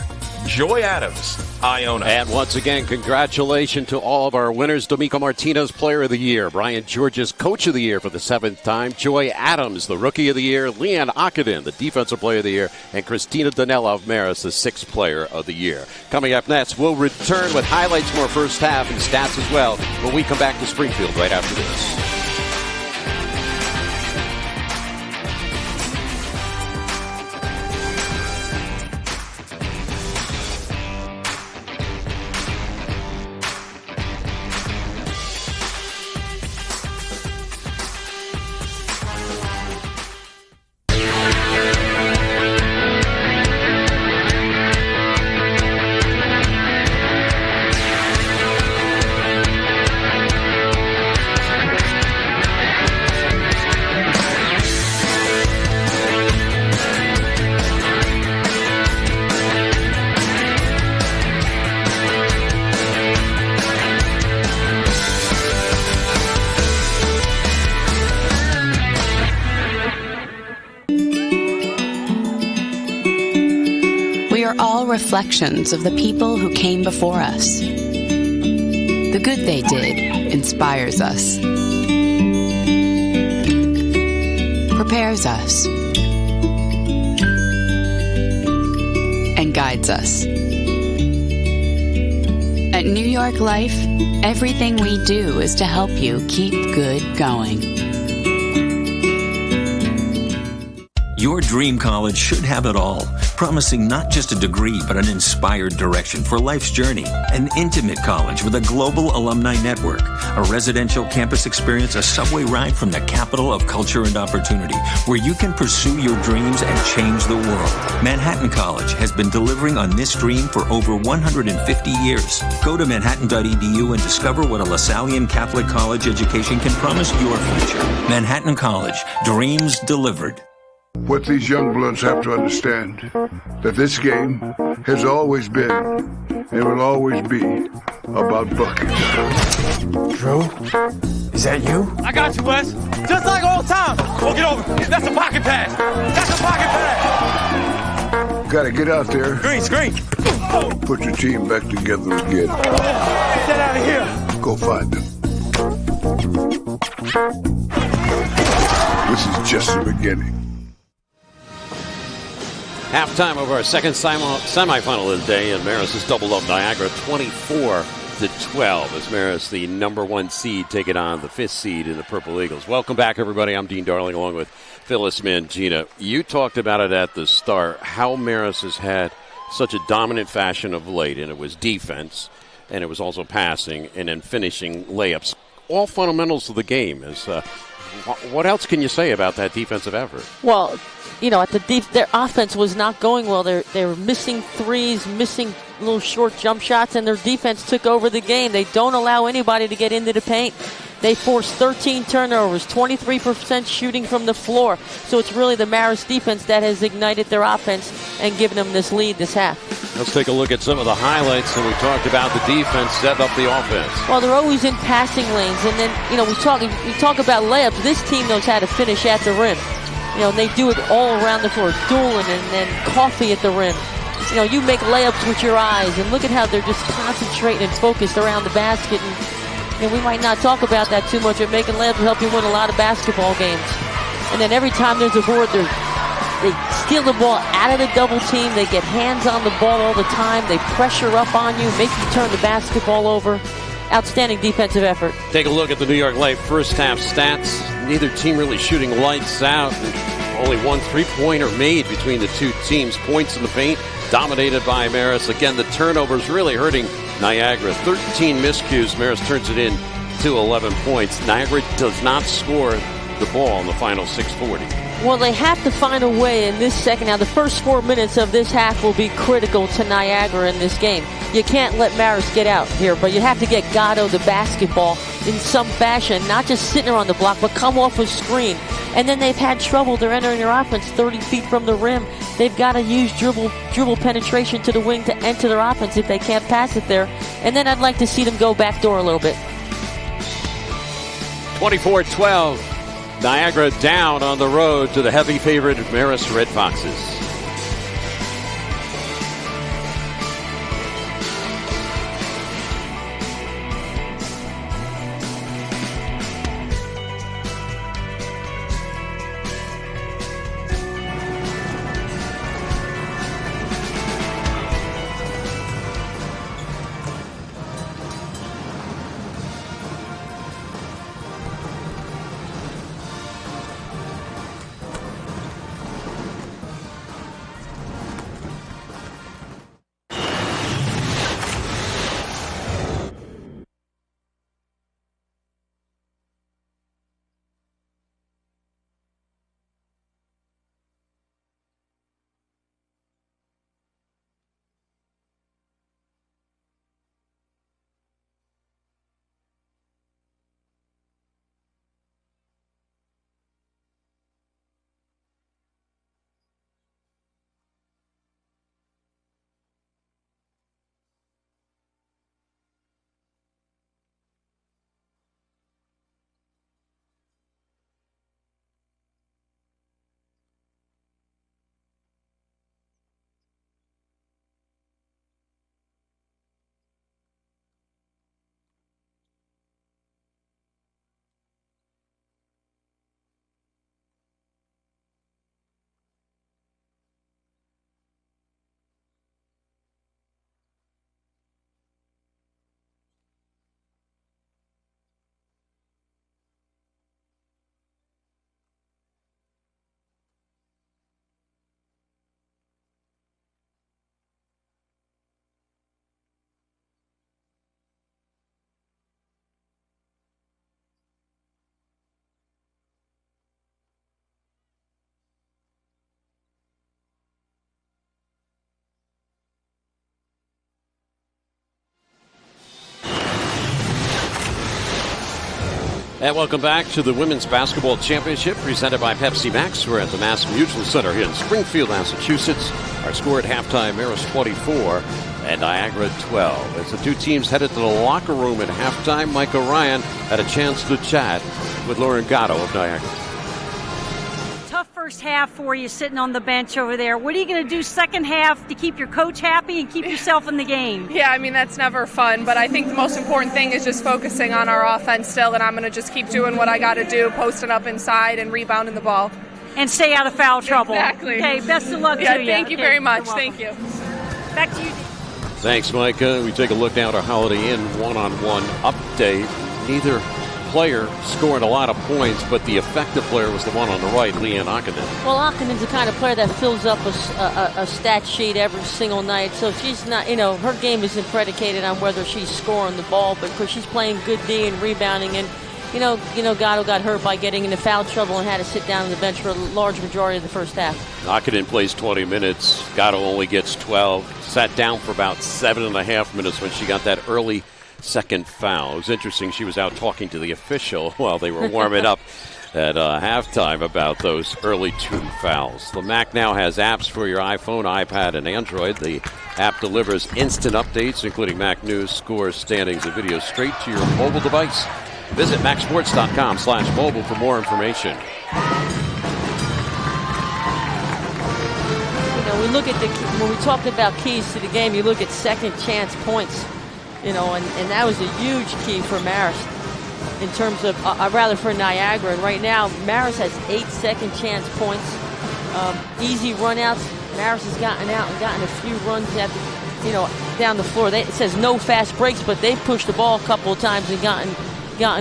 Joy Adams, Iona.
And once again, congratulations to all of our winners. D'Amico Martinez, Player of the Year. Brian Georges, Coach of the Year for the 7th time. Joy Adams, the Rookie of the Year. Leanne Ockenden, the Defensive Player of the Year. And Christina Danella of Marist, the 6th Player of the Year. Coming up next, we'll return with highlights from our first half and stats as well when we come back to Springfield right after this.
We're all reflections of the people who came before us. The good they did inspires us, prepares us, and guides us. At New York Life, everything we do is to help you keep good going.
Your dream college should have it all, promising not just a degree, but an inspired direction for life's journey. An intimate college with a global alumni network, a residential campus experience, a subway ride from the capital of culture and opportunity, where you can pursue your dreams and change the world. Manhattan College has been delivering on this dream for over 150 years. Go to manhattan.edu and discover what a LaSallian Catholic college education can promise your future. Manhattan College, dreams delivered.
What these young bloods have to understand, that this game has always been and will always be about buckets.
Drew, is that you?
I got you, Wes. Just like old times. Walk it over. That's a pocket pass. That's a pocket pass.
Gotta get out there.
Screen.
Put your team back together again.
Get out of here.
Go find them. This is just the beginning.
Halftime of our second semifinal of the day, and Marist has doubled up Niagara 24-12 as Marist, the number 1 seed, take it on the 5th seed in the Purple Eagles. Welcome back, everybody. I'm Dean Darling, along with Phyllis Mangina. You talked about it at the start, how Marist has had such a dominant fashion of late, and it was defense, and it was also passing, and then finishing layups. All fundamentals of the game. What else can you say about that defensive effort?
Well, you know, their offense was not going well. They were missing threes, missing little short jump shots, and their defense took over the game. They don't allow anybody to get into the paint. They forced 13 turnovers, 23% shooting from the floor. So it's really the Marist defense that has ignited their offense and given them this lead this half.
Let's take a look at some of the highlights. And we talked about the defense setting up the offense.
Well, they're always in passing lanes. And then, you know, we talk about layups. This team knows how to finish at the rim. You know, and they do it all around the floor. Doolin and then Coffey at the rim. You know, you make layups with your eyes. And look at how they're just concentrating and focused around the basket. And you know, we might not talk about that too much, but making layups will help you win a lot of basketball games. And then every time there's a board, they steal the ball out of the double team. They get hands on the ball all the time. They pressure up on you, make you turn the basketball over. Outstanding defensive effort.
Take a look at the New York Life first half stats. Neither team really shooting lights out. Only one three-pointer made between the two teams. Points in the paint dominated by Marist. Again, the turnovers really hurting Niagara. 13 miscues. Marist turns it in to 11 points. Niagara does not score the ball in the final 6:40.
Well, they have to find a way in this second. Now, the first 4 minutes of this half will be critical to Niagara in this game. You can't let Marist get out here, but you have to get Gatto the basketball in some fashion, not just sitting there on the block, but come off a screen. And then they've had trouble. They're entering their offense 30 feet from the rim. They've got to use dribble penetration to the wing to enter their offense if they can't pass it there. And then I'd like to see them go backdoor a little bit.
24-12. Niagara down on the road to the heavy favorite Marist Red Foxes. And welcome back to the Women's Basketball Championship presented by Pepsi Max. We're at the MAAC Mutual Center here in Springfield, Massachusetts. Our score at halftime, Marist 24 and Niagara 12. As the two teams headed to the locker room at halftime, Mike O'Ryan had a chance to chat with Lauren Gatto of Niagara.
Tough first half for you sitting on the bench over there. What are you going to do second half to keep your coach happy and keep yourself in the game?
Yeah, I mean, that's never fun, but I think the most important thing is just focusing on our offense still, and I'm going to just keep doing what I got to do, posting up inside and rebounding the ball.
And stay out of foul trouble.
Exactly.
Okay, best of luck to you.
Thank you very much. Thank you.
Back to you.
Thanks, Micah. We take a look now at our Holiday Inn one-on-one update. Neither player scoring a lot of points, but the effective player was the one on the right, Leanne Ockenden.
Well, Ockenden's the kind of player that fills up a stat sheet every single night. So she's not, her game isn't predicated on whether she's scoring the ball, but because she's playing good D and rebounding. And, Gatto got hurt by getting into foul trouble and had to sit down on the bench for a large majority of the first half.
Ockenden plays 20 minutes. Gatto only gets 12. Sat down for about 7.5 minutes when she got that early second foul. It was interesting. She was out talking to the official while they were warming up at halftime about those early 2 fouls. The MAAC now has apps for your iPhone, iPad, and Android. The app delivers instant updates, including MAAC news, scores, standings, and videos straight to your mobile device. Visit MAACsports.com/mobile for more information.
We look at when we talked about keys to the game, you look at second chance points, and that was a huge key for Marist in terms of, rather for Niagara. And right now, Marist has 8 second chance points. Easy runouts. Marist has gotten out and gotten a few runs at down the floor. It says no fast breaks, but they've pushed the ball a couple of times and gotten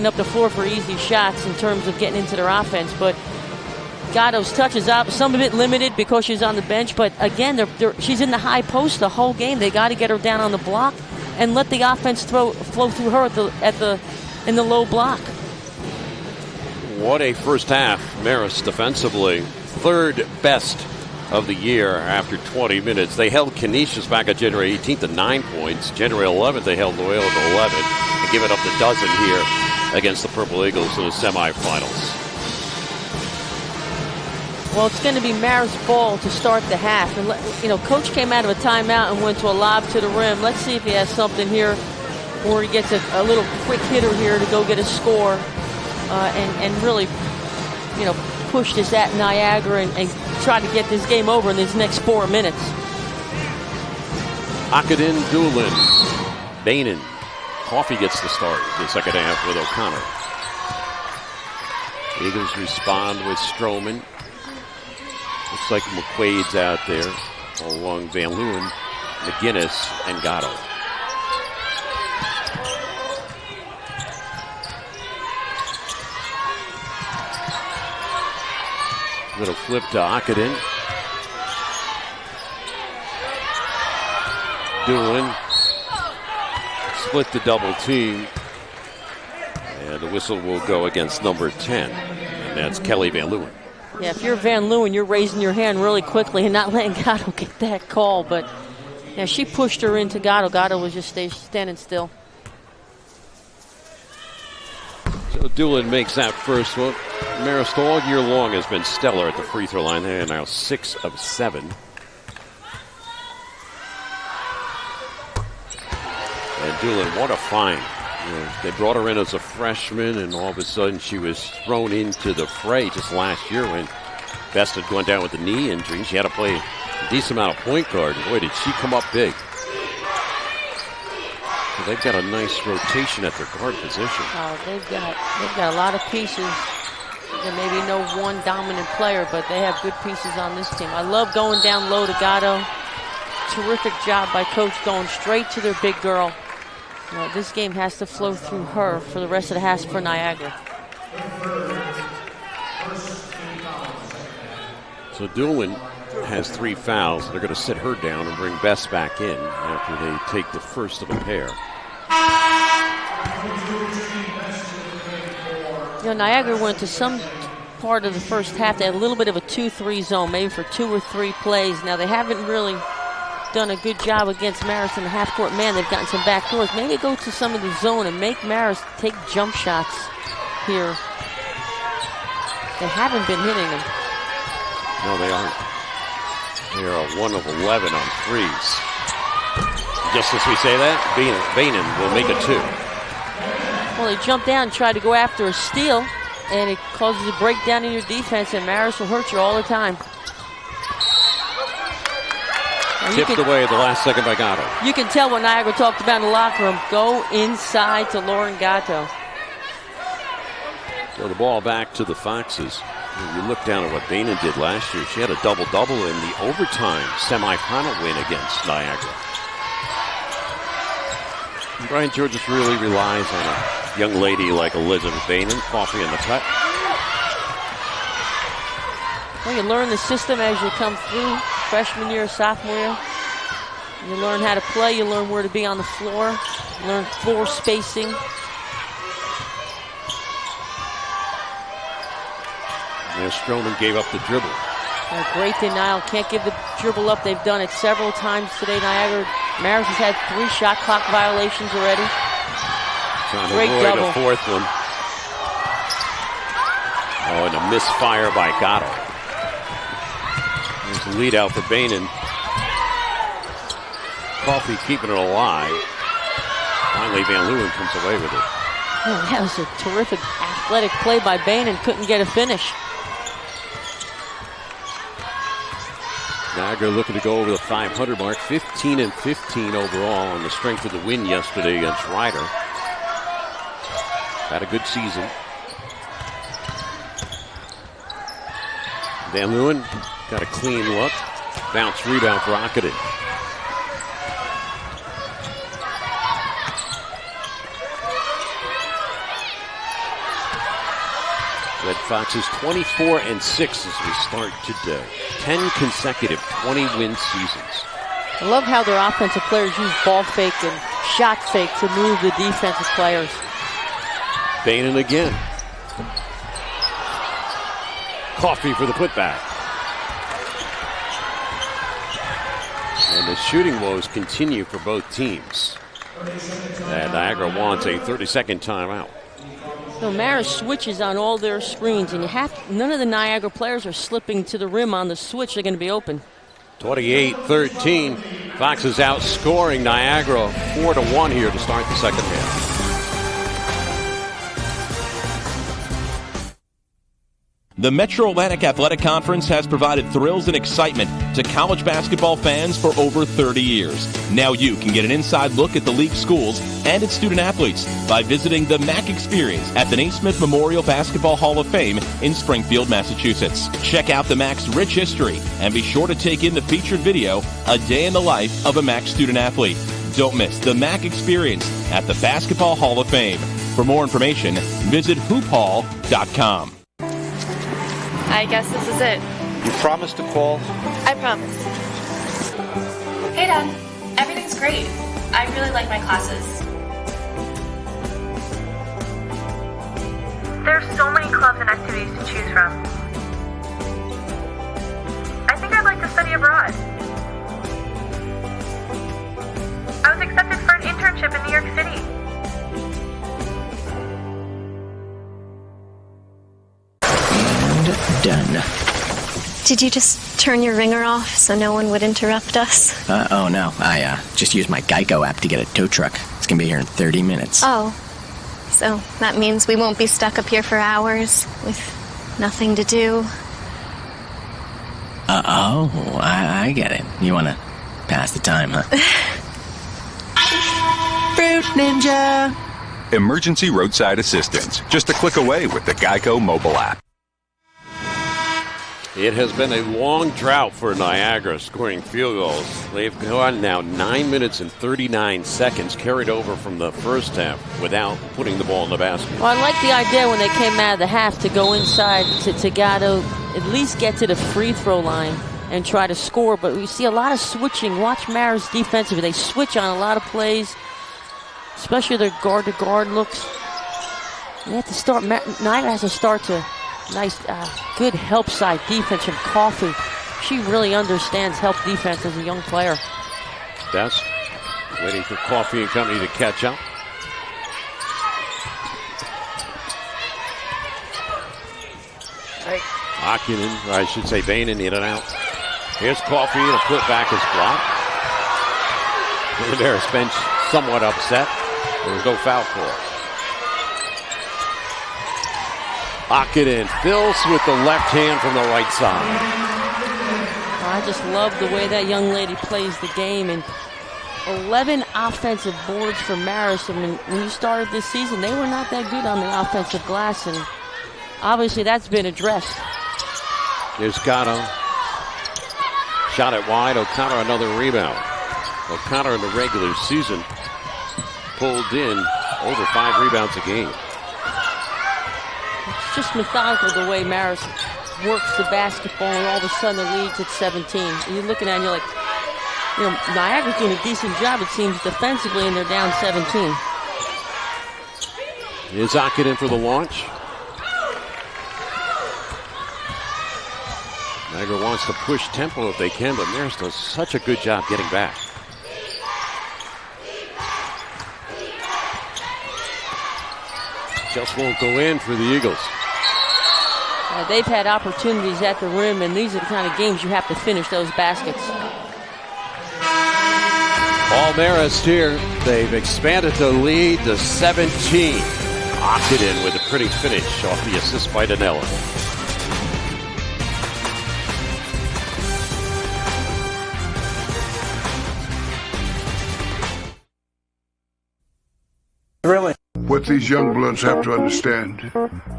up the floor for easy shots in terms of getting into their offense. But Gatto's touches up, some of it limited because she's on the bench, but again, she's in the high post the whole game. They got to get her down on the block and let the offense flow through her in the low block.
What a first half, Marist defensively. Third best of the year after 20 minutes. They held Canisius back on January 18th to 9 points. January 11th, they held Loyola to 11 and give it up to dozen here against the Purple Eagles in the semifinals.
Well, it's going to be Marist ball to start the half. And, Coach came out of a timeout and went to a lob to the rim. Let's see if he has something here or he gets a little quick hitter here to go get a score and really, push this at Niagara and try to get this game over in these next 4 minutes.
Ockenden, Doolin, Bainan. Coffey gets the start in the second half with O'Connor. Eagles respond with Stroman. Looks like McQuaid's out there along Van Leeuwen, McGinnis, and Gatto. Little flip to Ockenden. Doolin split the double team. And the whistle will go against number 10. And that's Kelly Van Leeuwen.
Yeah, if you're Van Leeuwen, you're raising your hand really quickly and not letting Gatto get that call. But yeah, she pushed her into Gatto. Gatto was just standing still.
So Doolin makes that first one. Marist all year long has been stellar at the free throw line. They are now 6 of 7. And Doolin, what a find. They brought her in as a freshman, and all of a sudden she was thrown into the fray just last year when Best had gone down with a knee injury. She had to play a decent amount of point guard. Boy, did she come up big. So they've got a nice rotation at their guard position.
Oh, they've got a lot of pieces. There may be no one dominant player, but they have good pieces on this team. I love going down low to Gatto. Terrific job by Coach going straight to their big girl. This game has to flow through her for the rest of the half for Niagara.
So Doolin has 3 fouls. They're going to sit her down and bring Best back in after they take the first of a pair.
Niagara went to some part of the first half. They had a little bit of a 2-3 zone, maybe for 2 or 3 plays. Now, they haven't really done a good job against Marist in the half-court man. They've gotten some back doors. Maybe go to some of the zone and make Marist take jump shots here. They haven't been hitting them.
No, they aren't. They are 1 of 11 on threes. Just as we say that, Bainan will make it 2.
Well, they jump down and try to go after a steal, and it causes a breakdown in your defense, and Marist will hurt you all the time.
Tipped away at the last second by Gatto.
You can tell what Niagara talked about in the locker room. Go inside to Lauren Gatto.
So the ball back to the Foxes. When you look down at what Bainan did last year, she had a double-double in the overtime semifinal win against Niagara. And Brian Georges really relies on a young lady like Elizabeth Bainan, coffee in the cut.
Well, you learn the system as you come through, freshman year, sophomore year. You learn how to play, you learn where to be on the floor, learn floor spacing.
And Stroman gave up the dribble.
A great denial. Can't give the dribble up. They've done it several times today. Niagara. Marist has had 3 shot clock violations already.
Trying to
great
avoid
double.
a 4th one. Oh, and a misfire by Gatto. There's the lead out for Bainan. Coffee keeping it alive. Finally, Van Leeuwen comes away with it.
Oh, that was a terrific athletic play by Bainan. Couldn't get a finish.
Niagara looking to go over the 500 mark. 15 and 15 overall on the strength of the win yesterday against Ryder. Had a good season. Van Leeuwen got a clean look. Bounce rebound for Ockenden. Red Foxes 24 and 6 as we start today. 10 consecutive 20-win seasons.
I love how their offensive players use ball fake and shot fake to move the defensive players.
Bainan again. Coffee for the putback. And the shooting woes continue for both teams. And Niagara wants a 30-second timeout.
So Marist switches on all their screens, and none of the Niagara players are slipping to the rim on the switch. They're going to be open.
28-13. Foxes outscoring Niagara 4-1 here to start the second half.
The Metro Atlantic Athletic Conference has provided thrills and excitement to college basketball fans for over 30 years. Now you can get an inside look at the league schools and its student athletes by visiting the MAAC Experience at the Naismith Memorial Basketball Hall of Fame in Springfield, Massachusetts. Check out the MAAC's rich history and be sure to take in the featured video, A Day in the Life of a MAAC Student Athlete. Don't miss the MAAC Experience at the Basketball Hall of Fame. For more information, visit hoophall.com.
I guess this is it.
You promised to call?
I promise. Hey, Dad. Everything's great. I really like my classes.
There's so many clubs and activities to choose from. I think I'd like to study abroad. I was accepted for an internship in New York City.
Done.
Did you just turn your ringer off so no one would interrupt us?
Oh, no. I just used my Geico app to get a tow truck. It's going to be here in 30 minutes.
Oh. So that means we won't be stuck up here for hours with nothing to do.
I get it. You want to pass the time, huh?
Fruit Ninja. Emergency roadside assistance. Just a click away with the Geico mobile app.
It has been a long drought for Niagara scoring field goals. They've gone now 9 minutes and 39 seconds, carried over from the first half without putting the ball in the basket.
Well, I like the idea when they came out of the half to go inside to Gatto, at least get to the free throw line and try to score. But we see a lot of switching. Watch Marist defensively. They switch on a lot of plays, especially their guard-to-guard looks. They have to start. Niagara has to start to. Nice, good help side defense from Coffee. She really understands help defense as a young player.
That's waiting for Coffee and company to catch up. Akinen, or I should say Bainan, in and out. Here's Coffey, and a putback is blocked. The Marist bench somewhat upset. There was no foul call. Akinen fills with the left hand from the right side.
I just love the way that young lady plays the game. And 11 offensive boards for Marist. I mean, when you started this season, they were not that good on the offensive glass, and obviously that's been addressed.
There's Gatto. Shot it wide. O'Connor another rebound. O'Connor in the regular season pulled in over 5 rebounds a game.
It's just methodical the way Marist works the basketball, and all of a sudden the lead's at 17. And you're looking at it and you're like, you know, Niagara's doing a decent job, it seems, defensively, and they're down 17.
Is Akinen for the launch? Niagara wants to push tempo if they can, but Marist does such a good job getting back. Just won't go in for the Eagles.
They've had opportunities at the rim, and these are the kind of games you have to finish those baskets.
All Marist here. They've expanded the lead to 17. Akinen with a pretty finish off the assist by Danella.
Really? What these young bloods have to understand,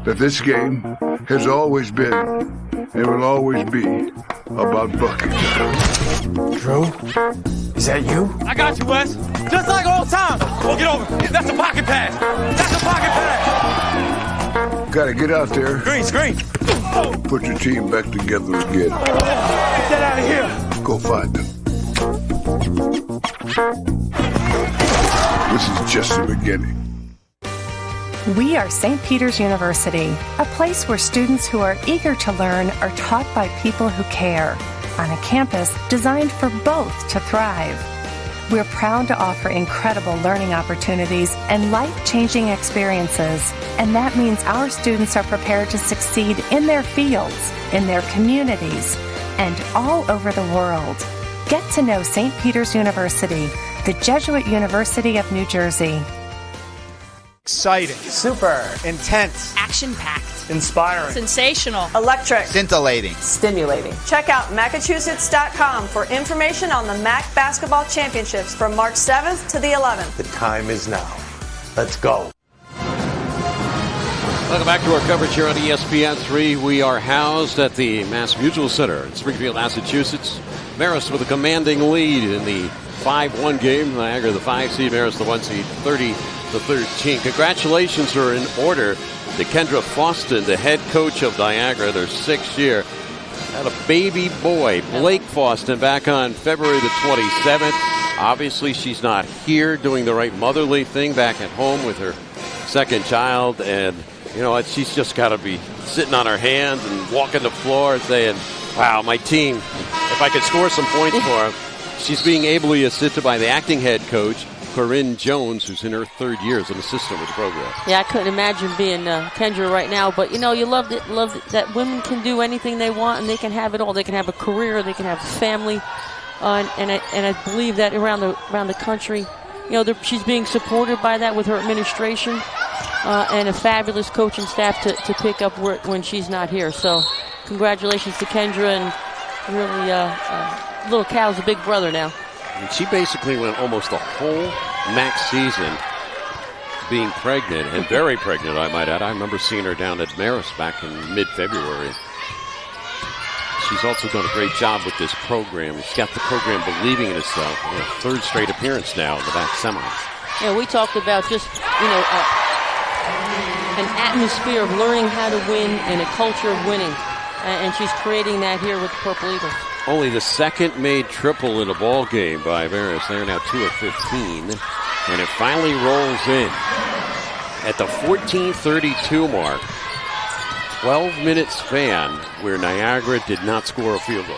that this game has always been and will always be about bucket time.
Drew, is that you?
I got you, Wes. Just like old times. We'll get over. That's a pocket pass. That's a pocket pass.
Gotta get out there.
Screen.
Put your team back together again.
Get out of here.
Go find them. This is just the beginning.
We are St. Peter's University, a place where students who are eager to learn are taught by people who care, on a campus designed for both to thrive. We're proud to offer incredible learning opportunities and life-changing experiences, and that means our students are prepared to succeed in their fields, in their communities, and all over the world. Get to know St. Peter's University, the Jesuit University of New Jersey.
Exciting. Super. Intense.
Action-packed.
Inspiring.
Sensational.
Electric.
Scintillating.
Stimulating. Check out Massachusetts.com for information on the MAAC Basketball Championships from March 7th to the 11th.
The time is now. Let's go.
Welcome back to our coverage here on ESPN3. We are housed at the Mass Mutual Center in Springfield, Massachusetts. Marist with a commanding lead in the 5-1 game. Niagara, the 5 seed, Marist, the 1 seed, 30-13. Congratulations are in order to Kendra Faustin, the head coach of Niagara, their 6th year. Had a baby boy, Blake Faustin, back on February the 27th. Obviously, she's not here doing the right motherly thing back at home with her second child. And, you know what, she's just got to be sitting on her hands and walking the floor and saying, wow, my team, if I could score some points for them. She's being ably assisted by the acting head coach, Corinne Jones, who's in her 3rd year as an assistant with the program.
Yeah, I couldn't imagine being Kendra right now, but you know, you love that women can do anything they want and they can have it all. They can have a career, they can have a family, and I believe that around the country, you know, she's being supported by that with her administration and a fabulous coaching staff to pick up when she's not here. So, congratulations to Kendra, and really, little Cal's a big brother now.
And she basically went almost the whole MAAC season being pregnant, and very pregnant, I might add. I remember seeing her down at Marist back in mid-February. She's also done a great job with this program. She's got the program believing in itself. Her 3rd straight appearance now in the MAAC semis.
Yeah, we talked about just, you know, an atmosphere of learning how to win and a culture of winning. And she's creating that here with the Purple Eagles.
Only the 2nd made triple in a ball game by Marist. They're now 2 of 15. And it finally rolls in at the 14:32 mark. 12-minute span where Niagara did not score a field goal.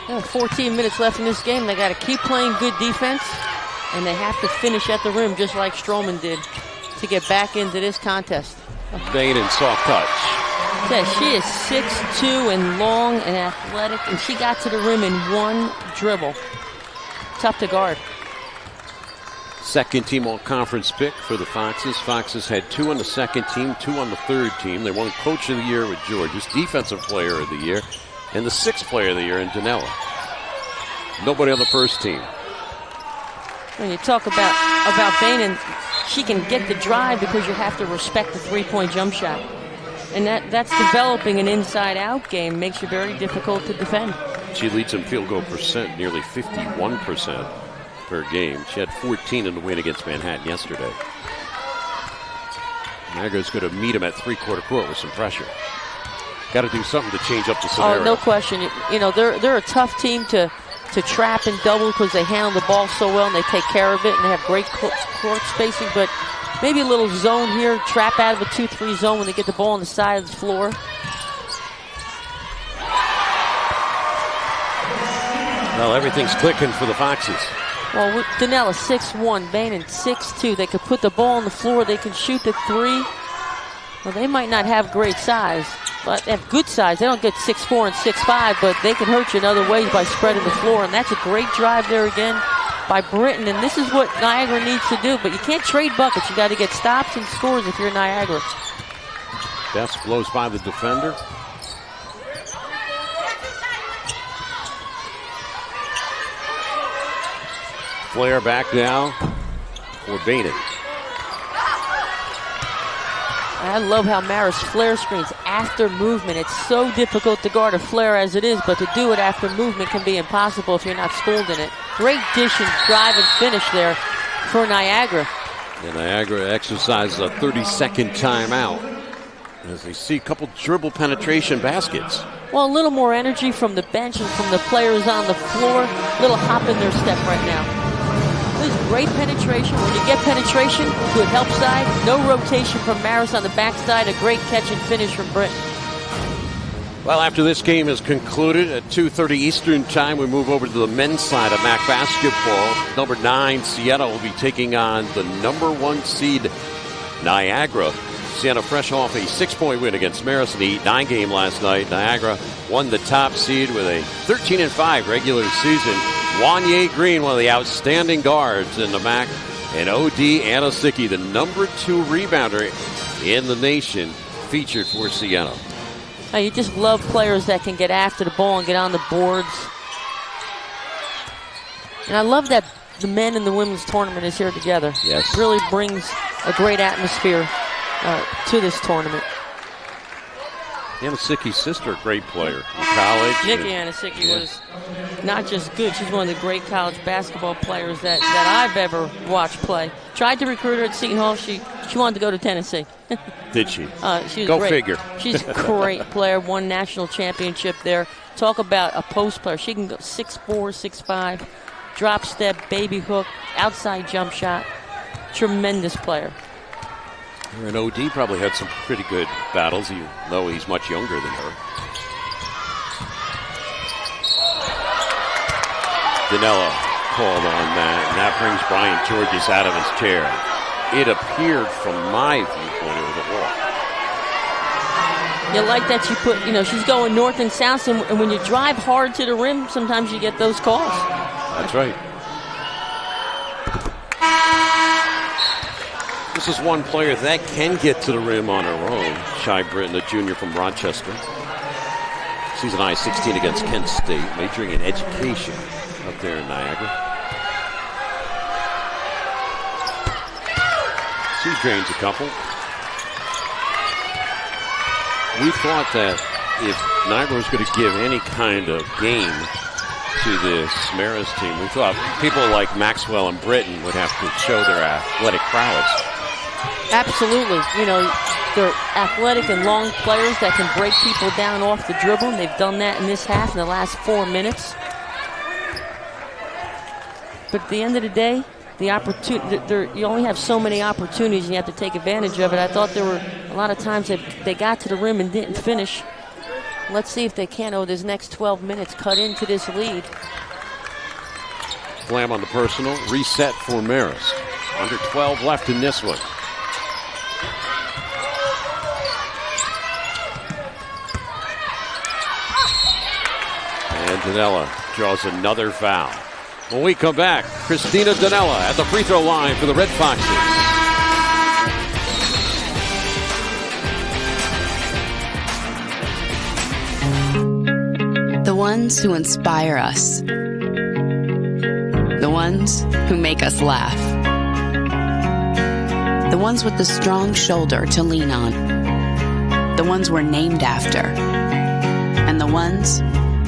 Yeah, 14 minutes left in this game. They got to keep playing good defense, and they have to finish at the rim just like Stroman did to get back into this contest.
Bain and soft touch.
She is 6'2" and long and athletic, and she got to the rim in one dribble. Tough to guard.
Second team all-conference pick for the Foxes. Foxes had 2 on the second team, 2 on the third team. They won Coach of the Year with Georges, Defensive Player of the Year, and the 6th Player of the Year in Danella. Nobody on the first team.
When you talk about Bainan, she can get the drive because you have to respect the three-point jump shot. And that's developing an inside-out game. Makes you very difficult to defend.
She leads in field goal percent, nearly 51% per game. She had 14 in the win against Manhattan yesterday. Niagara's going to meet them at three-quarter court with some pressure. Got to do something to change up the scenario.
Oh, no question. You know, they're a tough team to trap and double because they handle the ball so well and they take care of it and they have great court spacing. But maybe a little zone here, trap out of a 2-3 zone when they get the ball on the side of the floor.
Well, everything's clicking for the Foxes.
Well, with Danella 6'1", Bainan 6'2". They could put the ball on the floor. They can shoot the three. Well, they might not have great size, but they have good size. They don't get 6'4" and 6'5", but they can hurt you in other ways by spreading the floor. And that's a great drive there again by Britton. And this is what Niagara needs to do. But you can't trade buckets. You got to get stops and scores if you're Niagara.
Best blows by the defender. Flair back now for Bainan.
I love how Marist flare screens after movement. It's so difficult to guard a flare as it is, but to do it after movement can be impossible if you're not schooled in it. Great dish and drive and finish there for Niagara.
And Niagara exercises a 30-second timeout as they see a couple dribble penetration baskets.
Well, a little more energy from the bench and from the players on the floor. A little hop in their step right now. There's great penetration. When you get penetration, good help side. No rotation from Marist on the backside. A great catch and finish from Britton.
Well, after this game is concluded at 2:30 Eastern time, we move over to the men's side of MAAC basketball. Number 9, Siena, will be taking on the number 1 seed, Niagara. Siena fresh off a 6-point win against Marist in the 8-9 game last night. Niagara won the top seed with a 13-5 regular season. Wanye Green, one of the outstanding guards in the MAAC, and O.D. Anasicki, the number 2 rebounder in the nation, featured for Siena.
Oh, you just love players that can get after the ball and get on the boards. And I love that the men and the women's tournament is here together.
Yes.
It really brings a great atmosphere to this tournament.
Anasicki's sister, a great player in college.
Nikki Anasicki was not just good, she's one of the great college basketball players that I've ever watched play. Tried to recruit her at Seton Hall. She wanted to go to Tennessee.
Did she?
She was
go
great.
Figure.
She's a great player, won national championship there. Talk about a post player. She can go 6'4", 6'5", drop step, baby hook, outside jump shot. Tremendous player.
And O.D. probably had some pretty good battles, even though he's much younger than her. Danella called on that, and that brings Brian Georges out of his chair. It appeared, from my viewpoint, it was a walk.
You like that you put, she's going north and south, and when you drive hard to the rim, sometimes you get those calls.
That's right. This is one player that can get to the rim on her own. Shy Britton, a junior from Rochester. Season high 16 against Kent State, majoring in education up there in Niagara. She drains a couple. We thought that if Niagara was going to give any kind of game to this Marist team, we thought people like Maxwell and Britton would have to show their athletic prowess.
Absolutely. They're athletic and long players that can break people down off the dribble, and they've done that in this half in the last 4 minutes. But at the end of the day, the opportunity, you only have so many opportunities, and you have to take advantage of it. I thought there were a lot of times that they got to the rim and didn't finish. Let's see if they can, over this next 12 minutes, cut into this lead.
Flam on the personal. Reset for Marist. Under 12 left in this one. And Danella draws another foul. When we come back, Christina Danella at the free throw line for the Red Foxes.
The ones who inspire us. The ones who make us laugh. The ones with the strong shoulder to lean on. The ones we're named after. And the ones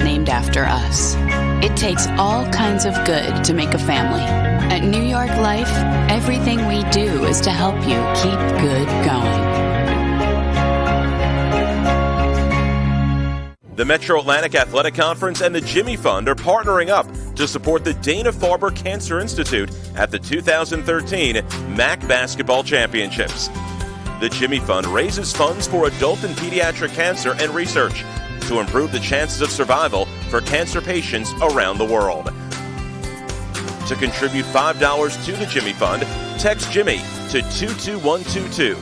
named after us. It takes all kinds of good to make a family. At New York Life, everything we do is to help you keep good going.
The Metro Atlantic Athletic Conference and the Jimmy Fund are partnering up to support the Dana-Farber Cancer Institute at the 2013 MAAC Basketball Championships. The Jimmy Fund raises funds for adult and pediatric cancer and research to improve the chances of survival for cancer patients around the world. To contribute $5 to the Jimmy Fund, text Jimmy to 22122.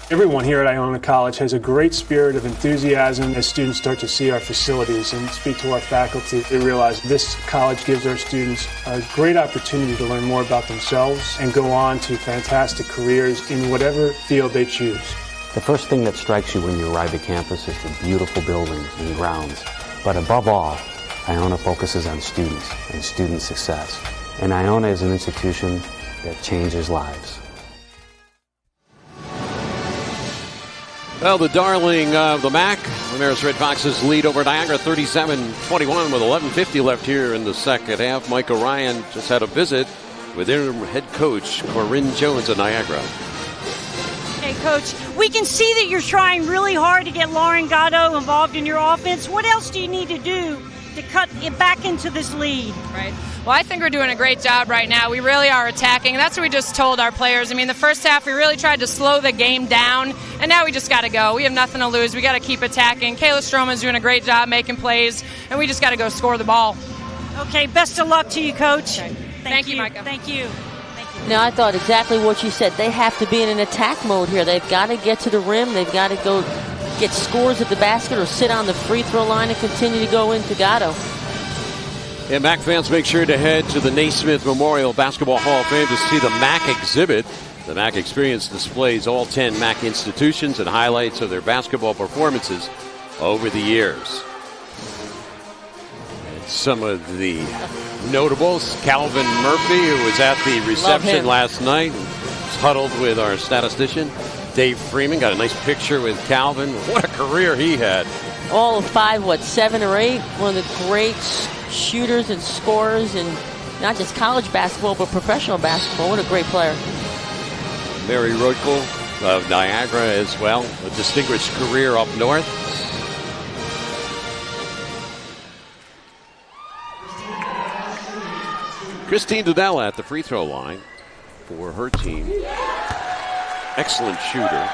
Everyone here at Iona College has a great spirit of enthusiasm as students start to see our facilities and speak to our faculty. They realize this college gives our students a great opportunity to learn more about themselves and go on to fantastic careers in whatever field they choose.
The first thing that strikes you when you arrive at campus is the beautiful buildings and grounds. But above all, Iona focuses on students and student success. And Iona is an institution that changes lives.
Well, the darling of the MAAC, the Marist Red Foxes lead over Niagara 37-21 with 11:50 left here in the second half. Mike O'Ryan just had a visit with interim head coach Corinne Jones of Niagara.
Hey, Coach, we can see that you're trying really hard to get Lauren Gatto involved in your offense. What else do you need to do to cut it back into this lead?
Right. Well, I think we're doing a great job right now. We really are attacking. That's what we just told our players. I mean, the first half we really tried to slow the game down, and now we just got to go. We have nothing to lose. We got to keep attacking. Kayla Stroman's doing a great job making plays, and we just got to go score the ball.
Okay, best of luck to you, Coach.
Okay. Thank you, Micah.
Thank you.
Now, I thought exactly what you said. They have to be in an attack mode here. They've got to get to the rim. They've got to go get scores at the basket or sit on the free throw line and continue to go into Gatto.
And MAAC fans, make sure to head to the Naismith Memorial Basketball Hall of Fame to see the MAAC exhibit. The MAAC Experience displays all 10 MAAC institutions and highlights of their basketball performances over the years. And some of the notables, Calvin Murphy, who was at the reception last night, was huddled with our statistician, Dave Freeman. Got a nice picture with Calvin. What a career he had.
All of 5, 7 or 8. One of the great shooters and scorers in not just college basketball, but professional basketball. What a great player.
Mary Rodkel of Niagara as well. A distinguished career up north. Christine Danella at the free throw line for her team. Excellent shooter.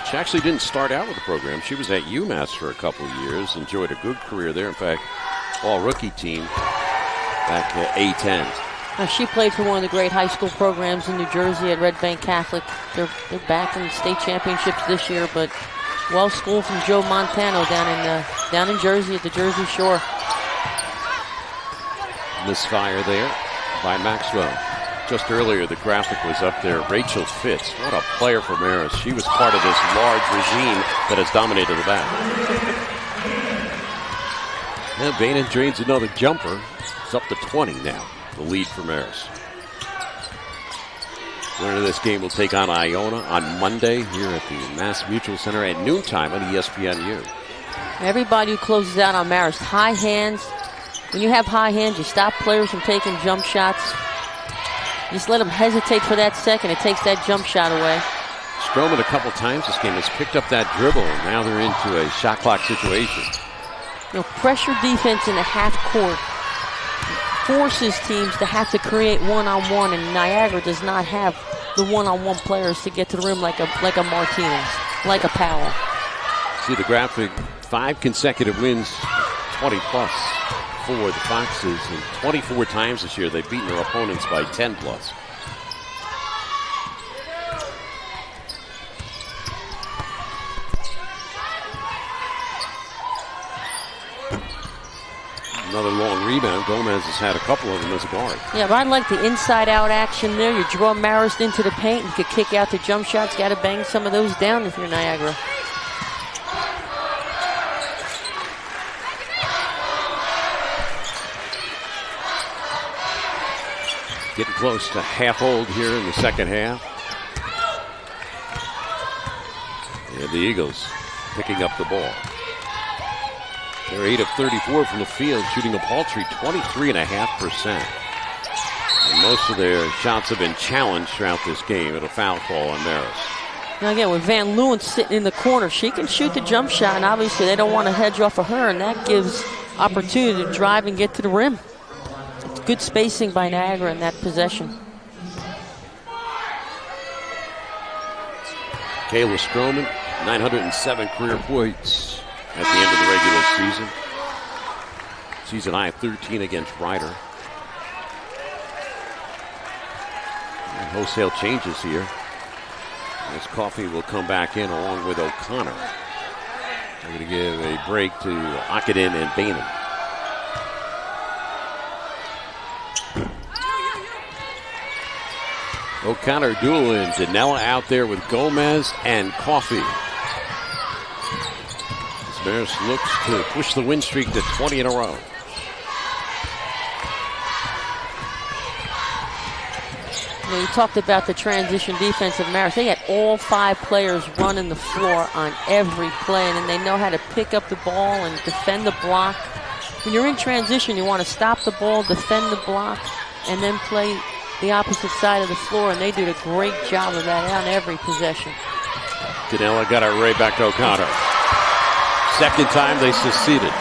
She actually didn't start out with the program. She was at UMass for a couple of years. Enjoyed a good career there. In fact, all-rookie team back at A-10.
Now, she played for one of the great high school programs in New Jersey at Red Bank Catholic. They're back in state championships this year, but well-schooled from Joe Montano down in Jersey at the Jersey Shore.
Misfire there by Maxwell. Just earlier, the graphic was up there. Rachel Fitz, what a player for Marist. She was part of this large regime that has dominated the back. And Boehner drains another jumper. It's up to 20 now, the lead for Marist. Winner of this game will take on Iona on Monday here at the Mass Mutual Center at noontime on ESPNU.
Everybody who closes out on Marist, high hands. When you have high hands, you stop players from taking jump shots. Just let them hesitate for that second. It takes that jump shot away.
Stroman a couple times this game has picked up that dribble, and now they're into a shot clock situation.
You know, pressure defense in the half court forces teams to have to create one-on-one, and Niagara does not have the one-on-one players to get to the rim like a Martinez, like a Powell.
See the graphic, 5 consecutive wins, 20-plus. For the Foxes, and 24 times this year they've beaten their opponents by 10-plus. Another long rebound. Gomez has had a couple of them as a guard.
Yeah, but I like the inside-out action there. You draw Marist into the paint. You could kick out the jump shots. Got to bang some of those down if you're Niagara.
Getting close to half old here in the second half. And the Eagles picking up the ball. They're 8 of 34 from the field, shooting a paltry 23.5%. And most of their shots have been challenged throughout this game. It'll foul call on Marist.
Now again, with Van Leeuwen sitting in the corner, she can shoot the jump shot, and obviously they don't want to hedge off of her, and that gives opportunity to drive and get to the rim. It's good spacing by Niagara in that possession.
Kayla Stroman, 907 career points at the end of the regular season. Season high 13 against Ryder. And wholesale changes here. As Coffey will come back in along with O'Connor. They're going to give a break to Akadin and Bainan. O'Connor, Doolin, Danella out there with Gomez and Coffey. Marist looks to push the win streak to 20 in a row.
Well, you talked about the transition defense of Marist. They had all 5 players running the floor on every play, and then they know how to pick up the ball and defend the block. When you're in transition, you want to stop the ball, defend the block, and then play the opposite side of the floor, and they did a great job of that on every possession.
Danella got it right back to O'Connor. Second time they succeeded.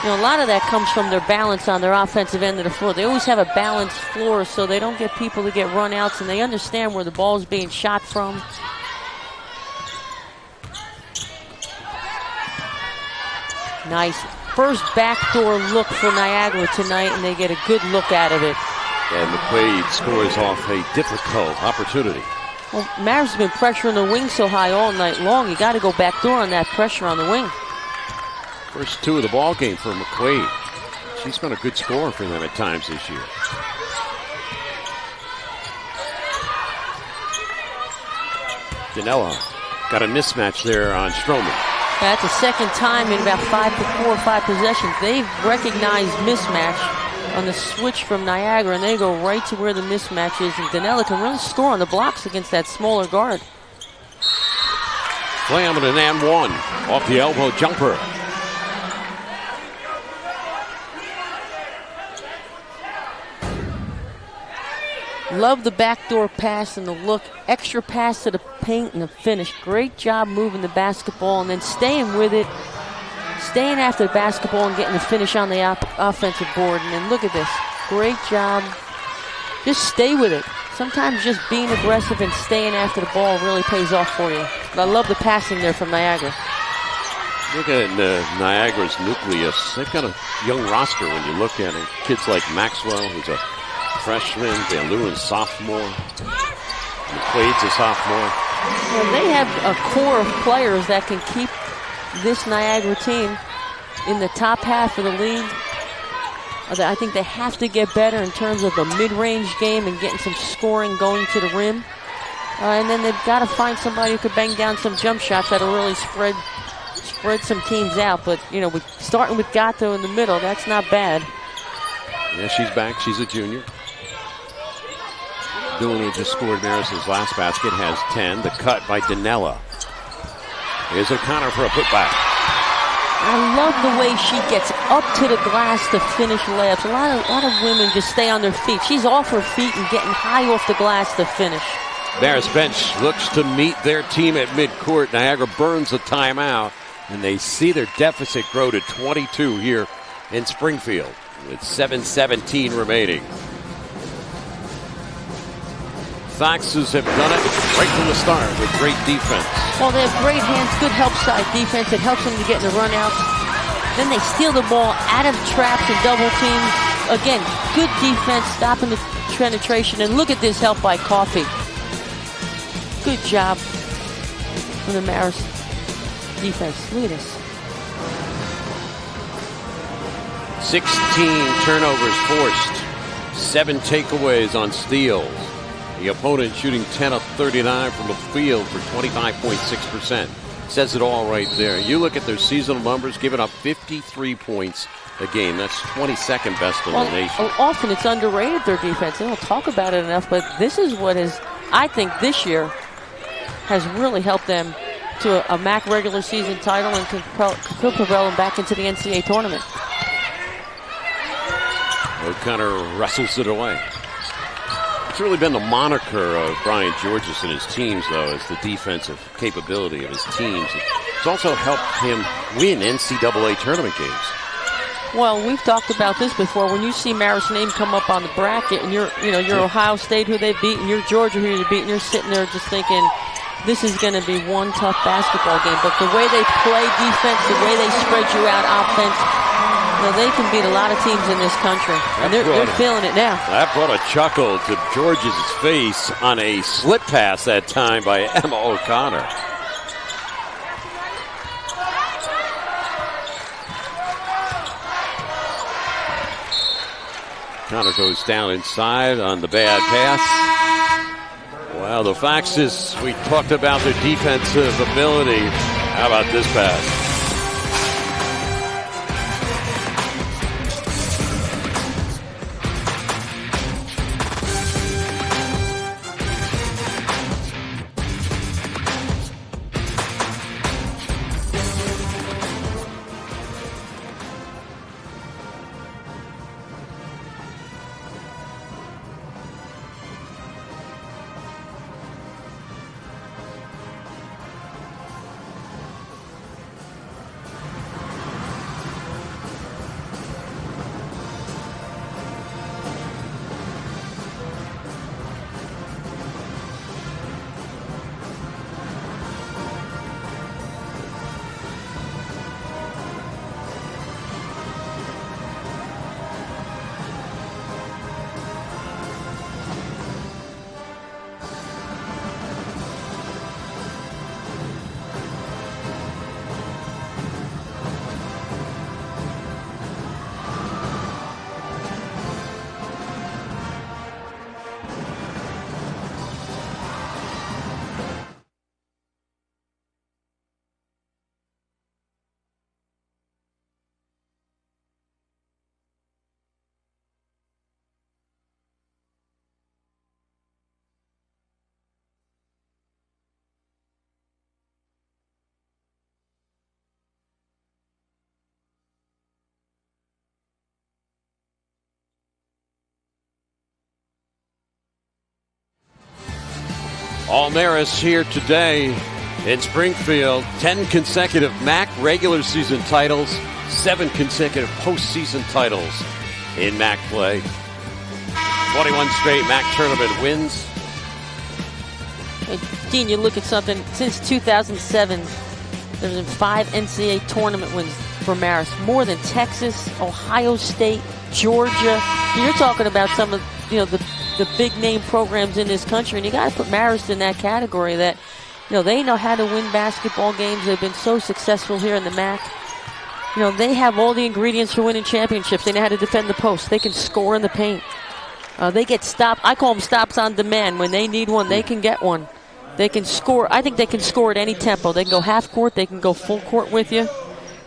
You know, a lot of that comes from their balance on their offensive end of the floor. They always have a balanced floor so they don't get people to get run outs, and they understand where the ball is being shot from. Nice. First backdoor look for Niagara tonight, and they get a good look out of it.
And McQuaid scores off a difficult opportunity.
Well, Marist has been pressuring the wing so high all night long. You got to go backdoor on that pressure on the wing.
First 2 of the ball game for McQuaid. She's been a good scorer for them at times this year. Danella got a mismatch there on Stroman.
That's the second time in about 4 or 5 possessions. They've recognized mismatch on the switch from Niagara, and they go right to where the mismatch is, and Danella can really score on the blocks against that smaller guard.
Slam and an and one off the elbow jumper.
Love the backdoor pass and the look. Extra pass to the paint and the finish. Great job moving the basketball and then staying with it. Staying after the basketball and getting the finish on the offensive board. And then look at this. Great job. Just stay with it. Sometimes just being aggressive and staying after the ball really pays off for you. But I love the passing there from Niagara.
Look at Niagara's nucleus. They've got a young roster when you look at it. Kids like Maxwell, who's a freshman, Van Leeuwen, sophomore. McQuaid's a sophomore.
Well, they have a core of players that can keep this Niagara team in the top half of the league. I think they have to get better in terms of the mid-range game and getting some scoring going to the rim. And then they've got to find somebody who could bang down some jump shots that'll really spread some teams out. But, you know, starting with Gatto in the middle, that's not bad.
Yeah, she's back. She's a junior. Doolin, who just scored Marist's last basket, has 10. The cut by Danella. Here's O'Connor for a putback.
I love the way she gets up to the glass to finish layups. A lot of women just stay on their feet. She's off her feet and getting high off the glass to finish.
Marist bench looks to meet their team at midcourt. Niagara burns a timeout, and they see their deficit grow to 22 here in Springfield with 7:17 remaining. Foxes have done it right from the start with great defense.
Well, they have great hands, good help side defense. It helps them to get in the run-outs. Then they steal the ball out of traps and double teams. Again, good defense, stopping the penetration. And look at this help by Coffey. Good job from the Marist defense. Look at this.
16 turnovers forced, 7 takeaways on steals. The opponent shooting 10 of 39 from the field for 25.6%. Says it all right there. You look at their seasonal numbers, giving up 53 points a game. That's 22nd best in the nation.
Often it's underrated, their defense. They don't talk about it enough, but this is what is, I think this year has really helped them to a MAAC regular season title and could propel them back into the NCAA tournament.
O'Connor wrestles it away. It's really been the moniker of Brian Georges and his teams, though, is the defensive capability of his teams. It's also helped him win NCAA tournament games.
Well, we've talked about this before. When you see Marist's name come up on the bracket, and you're Ohio State, who they've beaten, you're Georgia, who you've beaten, you're sitting there just thinking, this is going to be one tough basketball game. But the way they play defense, the way they spread you out offense, they can beat a lot of teams in this country, and they're feeling it now. That
brought a chuckle to George's face on a slip pass that time by Emma O'Connor. O'Connor goes down inside on the bad pass. Well, the Foxes, we talked about their defensive ability. How about this pass? All Marist here today in Springfield. 10 consecutive MAAC regular season titles, 7 consecutive postseason titles in MAAC play. 21 straight MAAC tournament wins.
Hey, Dean, you look at something, since 2007, there's been 5 NCAA tournament wins for Marist. More than Texas, Ohio State, Georgia. You're talking about some of the big name programs in this country, and you got to put Marist in that category. That they know how to win basketball games. They've been so successful here in the MAAC. They have all the ingredients for winning championships. They know how to defend the post. They can score in the paint. They get stopped. I call them stops on demand. When they need one, they can get one. They can score. I think they can score at any tempo. They can go half court. They can go full court with you.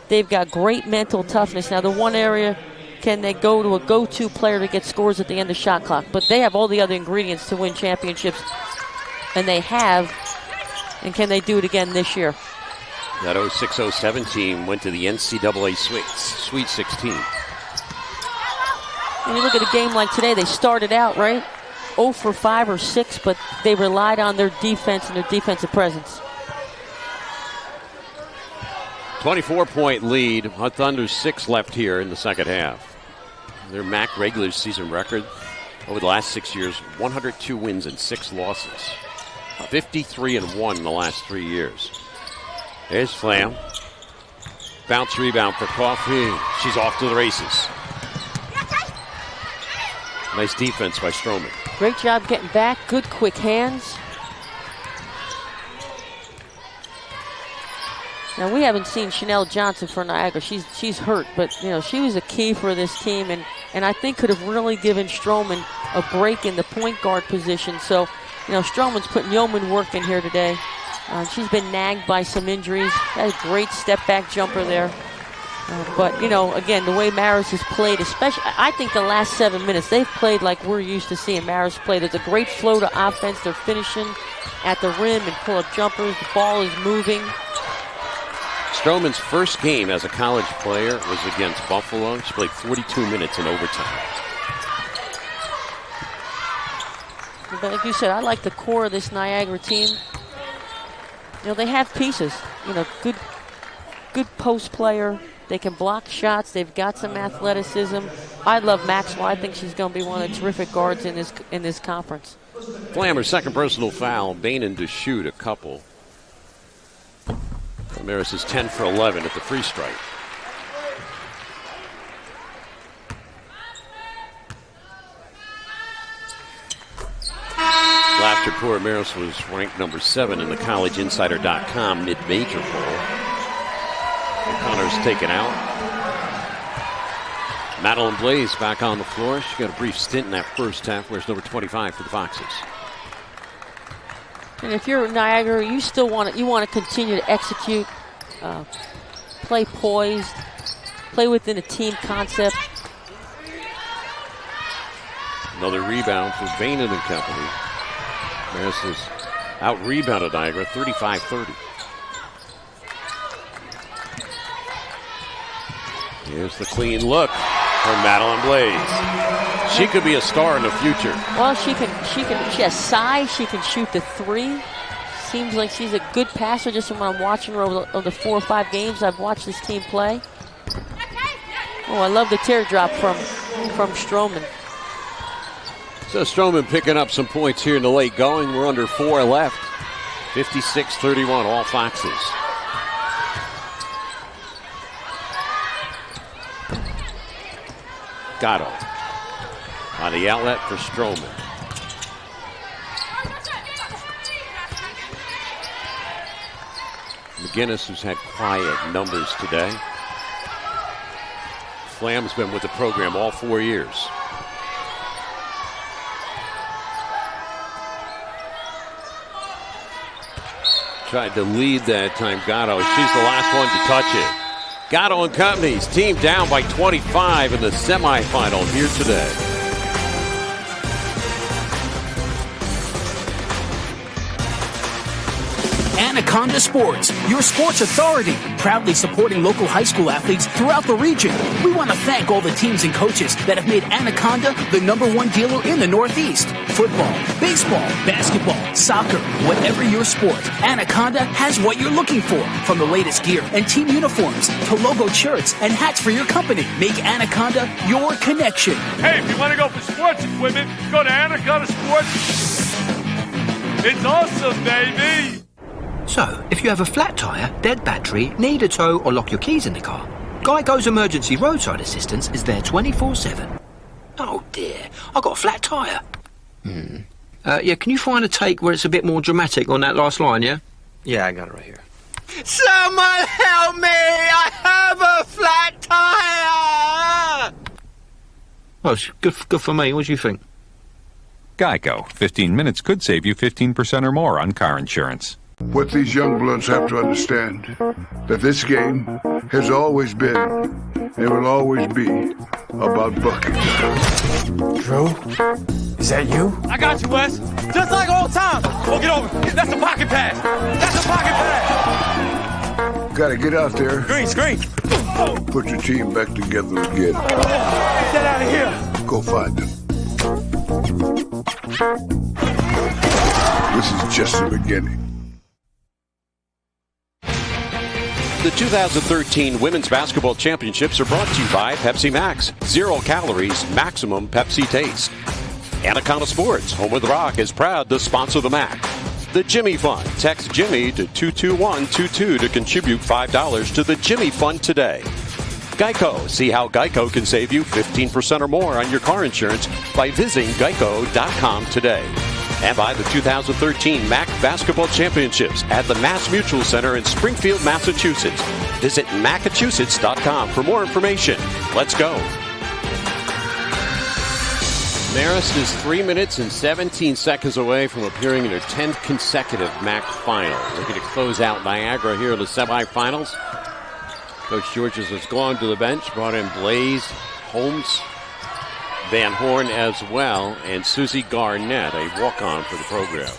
They've got great mental toughness. Now, the one area, can they go to a go-to player to get scores at the end of shot clock? But they have all the other ingredients to win championships, and they have. And can they do it again this year?
That 06-07 team went to the NCAA Sweet 16.
When you look at a game like today, they started out, right, 0 for 5 or 6, but they relied on their defense and their defensive presence.
24-point lead. Thunder's 6 left here in the second half. Their MAAC regular season record over the last 6 years, 102 wins and 6 losses. 53-1 in the last 3 years. There's Flam. Bounce rebound for Coffey. She's off to the races. Nice defense by Stroman.
Great job getting back. Good quick hands. Now, we haven't seen Chanel Johnson for Niagara. She's hurt, but, she was a key for this team, and I think could have really given Stroman a break in the point guard position. So, Stroman's putting yeoman work in here today. She's been nagged by some injuries. Had a great step-back jumper there. But, again, the way Marist has played, especially, I think the last 7 minutes, they've played like we're used to seeing Marist play. There's a great flow to offense. They're finishing at the rim and pull-up jumpers. The ball is moving.
Stroman's first game as a college player was against Buffalo. She played 42 minutes in overtime.
But like you said, I like the core of this Niagara team. They have pieces. Good post player. They can block shots. They've got some athleticism. I love Maxwell. I think she's going to be one of the terrific guards in this conference.
Flammer's second personal foul. Bainon to shoot a couple. Marist is 10 for 11 at the free strike. Last report, Marist was ranked number 7 in the collegeinsider.com mid-major poll. O'Connor's taken out. Madeline Blaze back on the floor. She got a brief stint in that first half. Where's number 25 for the Foxes?
And if you're Niagara, you still want to continue to execute, play poised, play within a team concept.
Another rebound for Bainon and company. Marist has out-rebounded Niagara 35-30. Here's the clean look from Madeline Blaze. She could be a star in the future.
Well, she has size. She can shoot the three. Seems like she's a good passer just from when I'm watching her over the 4 or 5 games I've watched this team play. Oh, I love the teardrop from Stroman.
So Stroman picking up some points here in the late going. We're under 4 left. 56-31, all Foxes. Gatto on the outlet for Stroman. McGinnis, who's had quiet numbers today. Flam's been with the program all 4 years. Tried to lead that time, Gatto. She's the last one to touch it. Gatto and company's team down by 25 in the semifinal here today.
Anaconda Sports, your sports authority, proudly supporting local high school athletes throughout the region. We want to thank all the teams and coaches that have made Anaconda the #1 dealer in the Northeast. Football, baseball, basketball, soccer, whatever your sport, Anaconda has what you're looking for. From the latest gear and team uniforms to logo shirts and hats for your company. Make Anaconda your connection.
Hey, if you want to go for sports equipment, go to Anaconda Sports. It's awesome, baby.
So, if you have a flat tyre, dead battery, need a tow or lock your keys in the car, Geico's emergency roadside assistance is there 24/7. Oh dear, I got a flat tyre. Yeah, can you find a take where it's a bit more dramatic on that last line, yeah? Yeah, I got it right here.
Someone help me! I have a flat tyre!
Oh, it's good for me. What do you think?
Geico. 15 minutes could save you 15% or more on car insurance.
What these young bloods have to understand, that this game has always been, and will always be, about bucket time.
Drew? Is that you?
I got you, Wes. Just like old times. We'll get over. That's a pocket pass. That's a pocket pass.
Gotta get out there.
Screen.
Put your team back together again.
Get out of here.
Go find them. This is just the beginning.
The 2013 Women's Basketball Championships are brought to you by Pepsi Max. 0 calories, maximum Pepsi taste. Anaconda Sports, home of the Rock, is proud to sponsor the MAAC. The Jimmy Fund. Text Jimmy to 22122 to contribute $5 to the Jimmy Fund today. Geico. See how Geico can save you 15% or more on your car insurance by visiting geico.com today. and by the 2013 MAAC Basketball Championships at the Mass Mutual Center in Springfield, Massachusetts. Visit Massachusetts.com for more information. Let's go. Marist is 3 minutes and 17 seconds away from appearing in her 10th consecutive MAAC final. Looking to close out Niagara here in the semifinals. Coach Georges has gone to the bench, brought in Blaze, Holmes, Van Horn as well, and Susie Garnett, a walk-on for the program.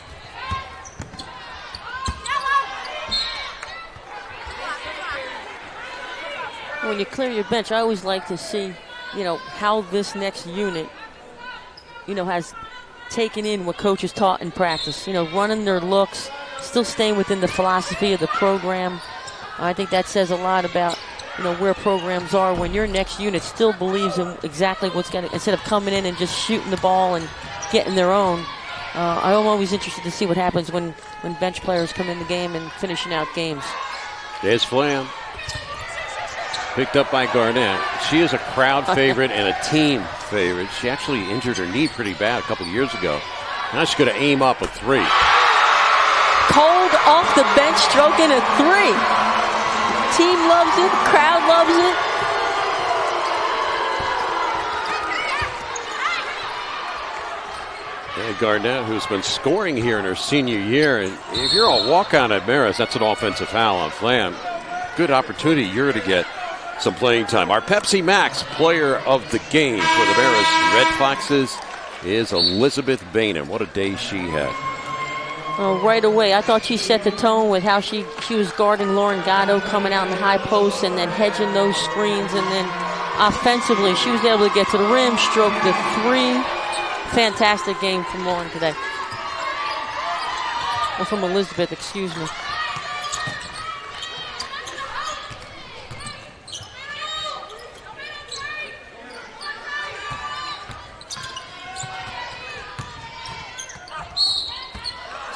When you clear your bench, I always like to see, how this next unit, has taken in what coaches taught in practice. Running their looks, still staying within the philosophy of the program. I think that says a lot about, where programs are when your next unit still believes in exactly what's going to, instead of coming in and just shooting the ball and getting their own. I'm always interested to see what happens when bench players come in the game and finishing out games.
There's Flam. Picked up by Garnett. She is a crowd favorite and a team favorite. She actually injured her knee pretty bad a couple of years ago. Now she's going to aim up a three.
Cold off the bench, stroking a three. Team loves it. Crowd loves it.
And Garnett, who's been scoring here in her senior year. And if you're a walk-on at Marist, that's an offensive foul on Flam. Good opportunity here to get some playing time. Our Pepsi Max player of the game for the Marist Red Foxes is Elizabeth Bainham. What a day she had.
Right away, I thought she set the tone with how she was guarding Lauren Gatto, coming out in the high post and then hedging those screens. And then offensively, she was able to get to the rim, stroke the three. Fantastic game from Lauren today. Or from Elizabeth, excuse me.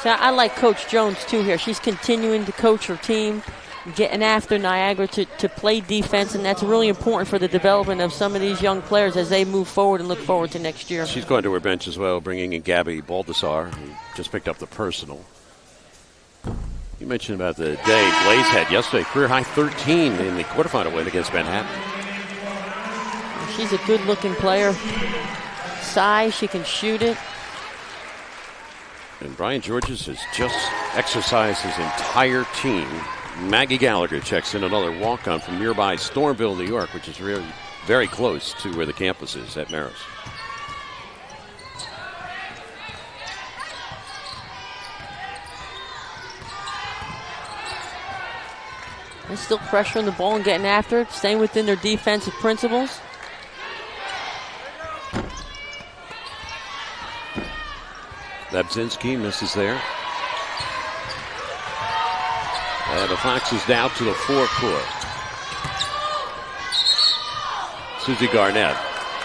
So I like Coach Jones, too, here. She's continuing to coach her team, getting after Niagara to play defense, and that's really important for the development of some of these young players as they move forward and look forward to next year.
She's going to her bench as well, bringing in Gabby Baldassar, who just picked up the personal. You mentioned about the day Blaze had yesterday, career-high 13 in the quarterfinal win against Manhattan.
She's a good-looking player. Size, she can shoot it.
And Brian Georges has just exercised his entire team. Maggie Gallagher checks in, another walk-on from nearby Stormville, New York, which is really very close to where the campus is at Marist.
They're still pressuring the ball and getting after it, staying within their defensive principles.
Lebzinski misses there. And the Foxes now to the forecourt. Susie Garnett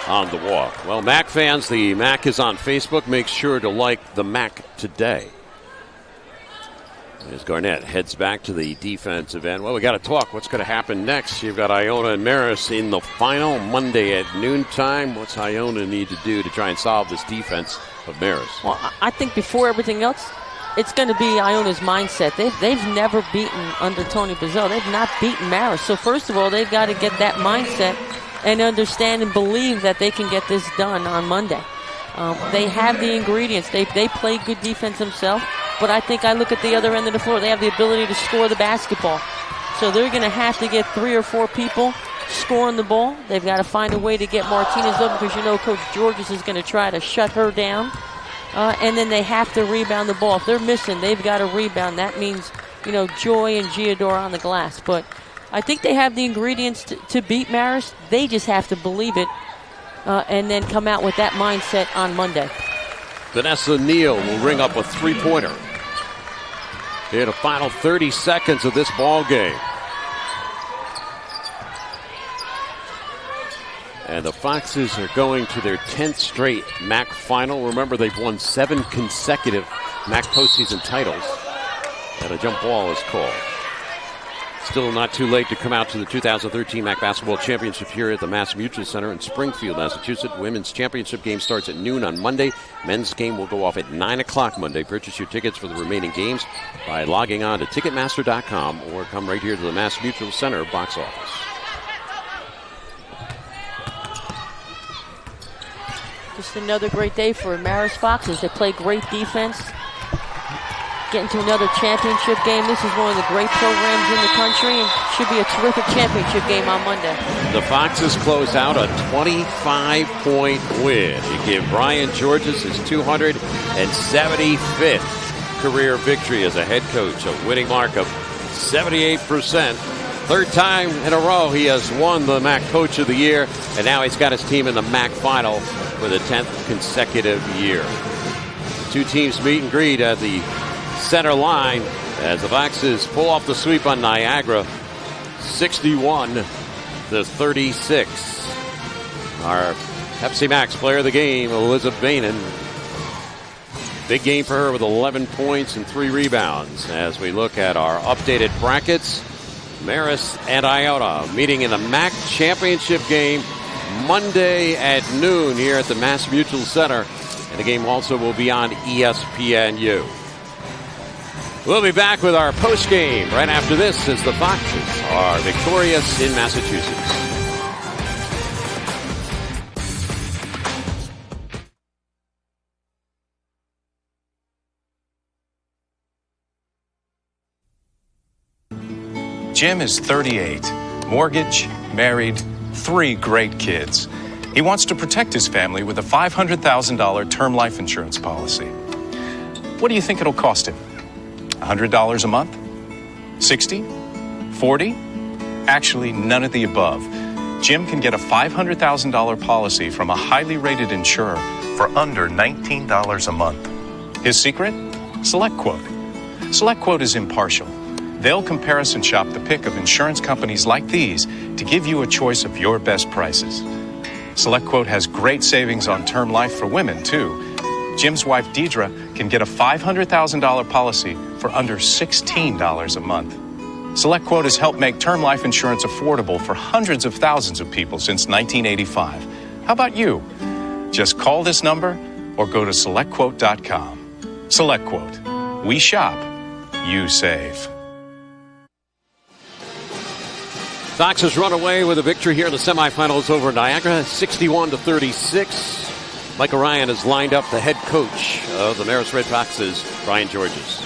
on the walk. Well, MAAC fans, the MAAC is on Facebook. Make sure to like the MAAC today. As Garnett heads back to the defensive end. Well, we got to talk. What's going to happen next? You've got Iona and Marist in the final Monday at noontime. What's Iona need to do to try and solve this defense of Marist?
Well, I think before everything else, it's going to be Iona's mindset. They've never beaten under Tony Bizzell. They've not beaten Marist. So first of all, they've got to get that mindset and understand and believe that they can get this done on Monday. They have the ingredients. They play good defense themselves. But I think I look at the other end of the floor. They have the ability to score the basketball. So they're going to have to get 3 or 4 people scoring the ball. They've got to find a way to get Martinez up because Coach Georges is going to try to shut her down. And then they have to rebound the ball. If they're missing, they've got to rebound. That means, Joy and Giador on the glass. But I think they have the ingredients to beat Marist. They just have to believe it and then come out with that mindset on Monday.
Vanessa Neal will ring up a three-pointer in the final 30 seconds of this ball game. And the Foxes are going to their 10th straight MAAC final. Remember, they've won 7 consecutive MAAC postseason titles. And a jump ball is called. Still not too late to come out to the 2013 MAAC Basketball Championship here at the Mass Mutual Center in Springfield, Massachusetts. Women's championship game starts at noon on Monday. Men's game will go off at 9 o'clock Monday. Purchase your tickets for the remaining games by logging on to Ticketmaster.com or come right here to the Mass Mutual Center box office.
Just another great day for Marist Foxes. They play great defense. Getting to another championship game. This is one of the great programs in the country and should be a terrific championship game on Monday.
The Foxes close out a 25-point win. They give Brian Georges his 275th career victory as a head coach, a winning mark of 78%. Third time in a row he has won the MAAC Coach of the Year, and now he's got his team in the MAAC Final for the 10th consecutive year. The two teams meet and greet at the center line as the Foxes pull off the sweep on Niagara, 61-36. Our Pepsi Max player of the game, Elizabeth Bainan. Big game for her with 11 points and 3 rebounds. As we look at our updated brackets, Marist and Iona meeting in the MAAC championship game Monday at noon here at the Mass Mutual Center. And the game also will be on ESPNU. We'll be back with our post game right after this as the Foxes are victorious in Massachusetts.
Jim is 38, mortgage, married, 3 great kids. He wants to protect his family with a $500,000 term life insurance policy. What do you think it'll cost him? $100 a month? 60? 40? Actually, none of the above. Jim can get a $500,000 policy from a highly rated insurer for under $19 a month. His secret? SelectQuote. SelectQuote is impartial. They'll comparison shop the pick of insurance companies like these to give you a choice of your best prices. SelectQuote has great savings on term life for women, too. Jim's wife, Deidre, can get a $500,000 policy for under $16 a month. SelectQuote has helped make term life insurance affordable for hundreds of thousands of people since 1985. How about you? Just call this number or go to SelectQuote.com. SelectQuote. We shop. You save.
Foxes run away with a victory here in the semifinals over Niagara, 61-36. Michael Ryan has lined up the head coach of the Marist Red Foxes, Brian Georges.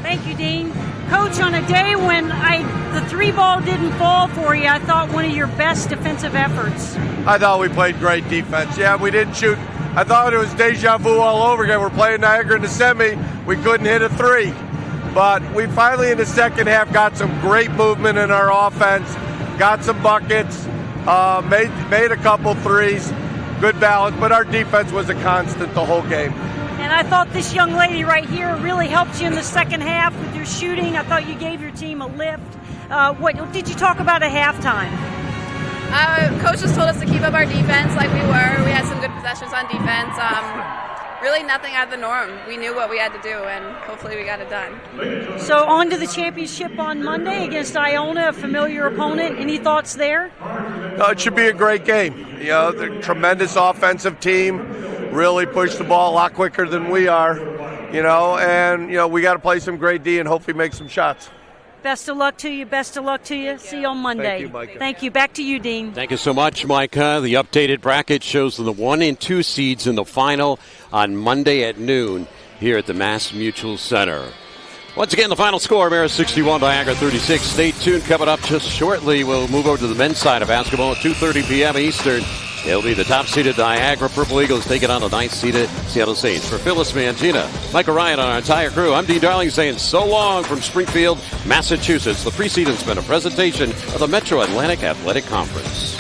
Thank you, Dean. Coach, on a day when the 3-ball didn't fall for you, I thought one of your best defensive efforts.
I thought we played great defense. Yeah, we didn't shoot. I thought it was deja vu all over again. We're playing Niagara in the semi. We couldn't hit a 3. But we finally, in the second half, got some great movement in our offense, got some buckets, made a couple threes, good balance, but our defense was a constant the whole game.
And I thought this young lady right here really helped you in the second half with your shooting. I thought you gave your team a lift. What did you talk about at halftime?
Coach just told us to keep up our defense like we were. We had some good possessions on defense. Really nothing out of the norm. We knew what we had to do, and hopefully we got it done.
So on to the championship on Monday against Iona, a familiar opponent. Any thoughts there?
It should be a great game. You know, the tremendous offensive team, really push the ball a lot quicker than we are. You know, and we got to play some great D and hopefully make some shots.
Best of luck to you. Best of luck to you. See you on Monday.
Thank you, Micah.
Thank you. Back to you, Dean.
Thank you so much, Micah. The updated bracket shows the 1 and 2 seeds in the final on Monday at noon here at the Mass Mutual Center. Once again, the final score, Marist 61, Niagara 36. Stay tuned. Coming up just shortly, we'll move over to the men's side of basketball at 2:30 p.m. Eastern. It'll be the top-seeded Niagara Purple Eagles taking on the 9th-seeded Seattle Saints. For Phyllis Mangina, Michael Ryan, and our entire crew, I'm Dean Darling saying so long from Springfield, Massachusetts. The preseason's been a presentation of the Metro Atlantic Athletic Conference.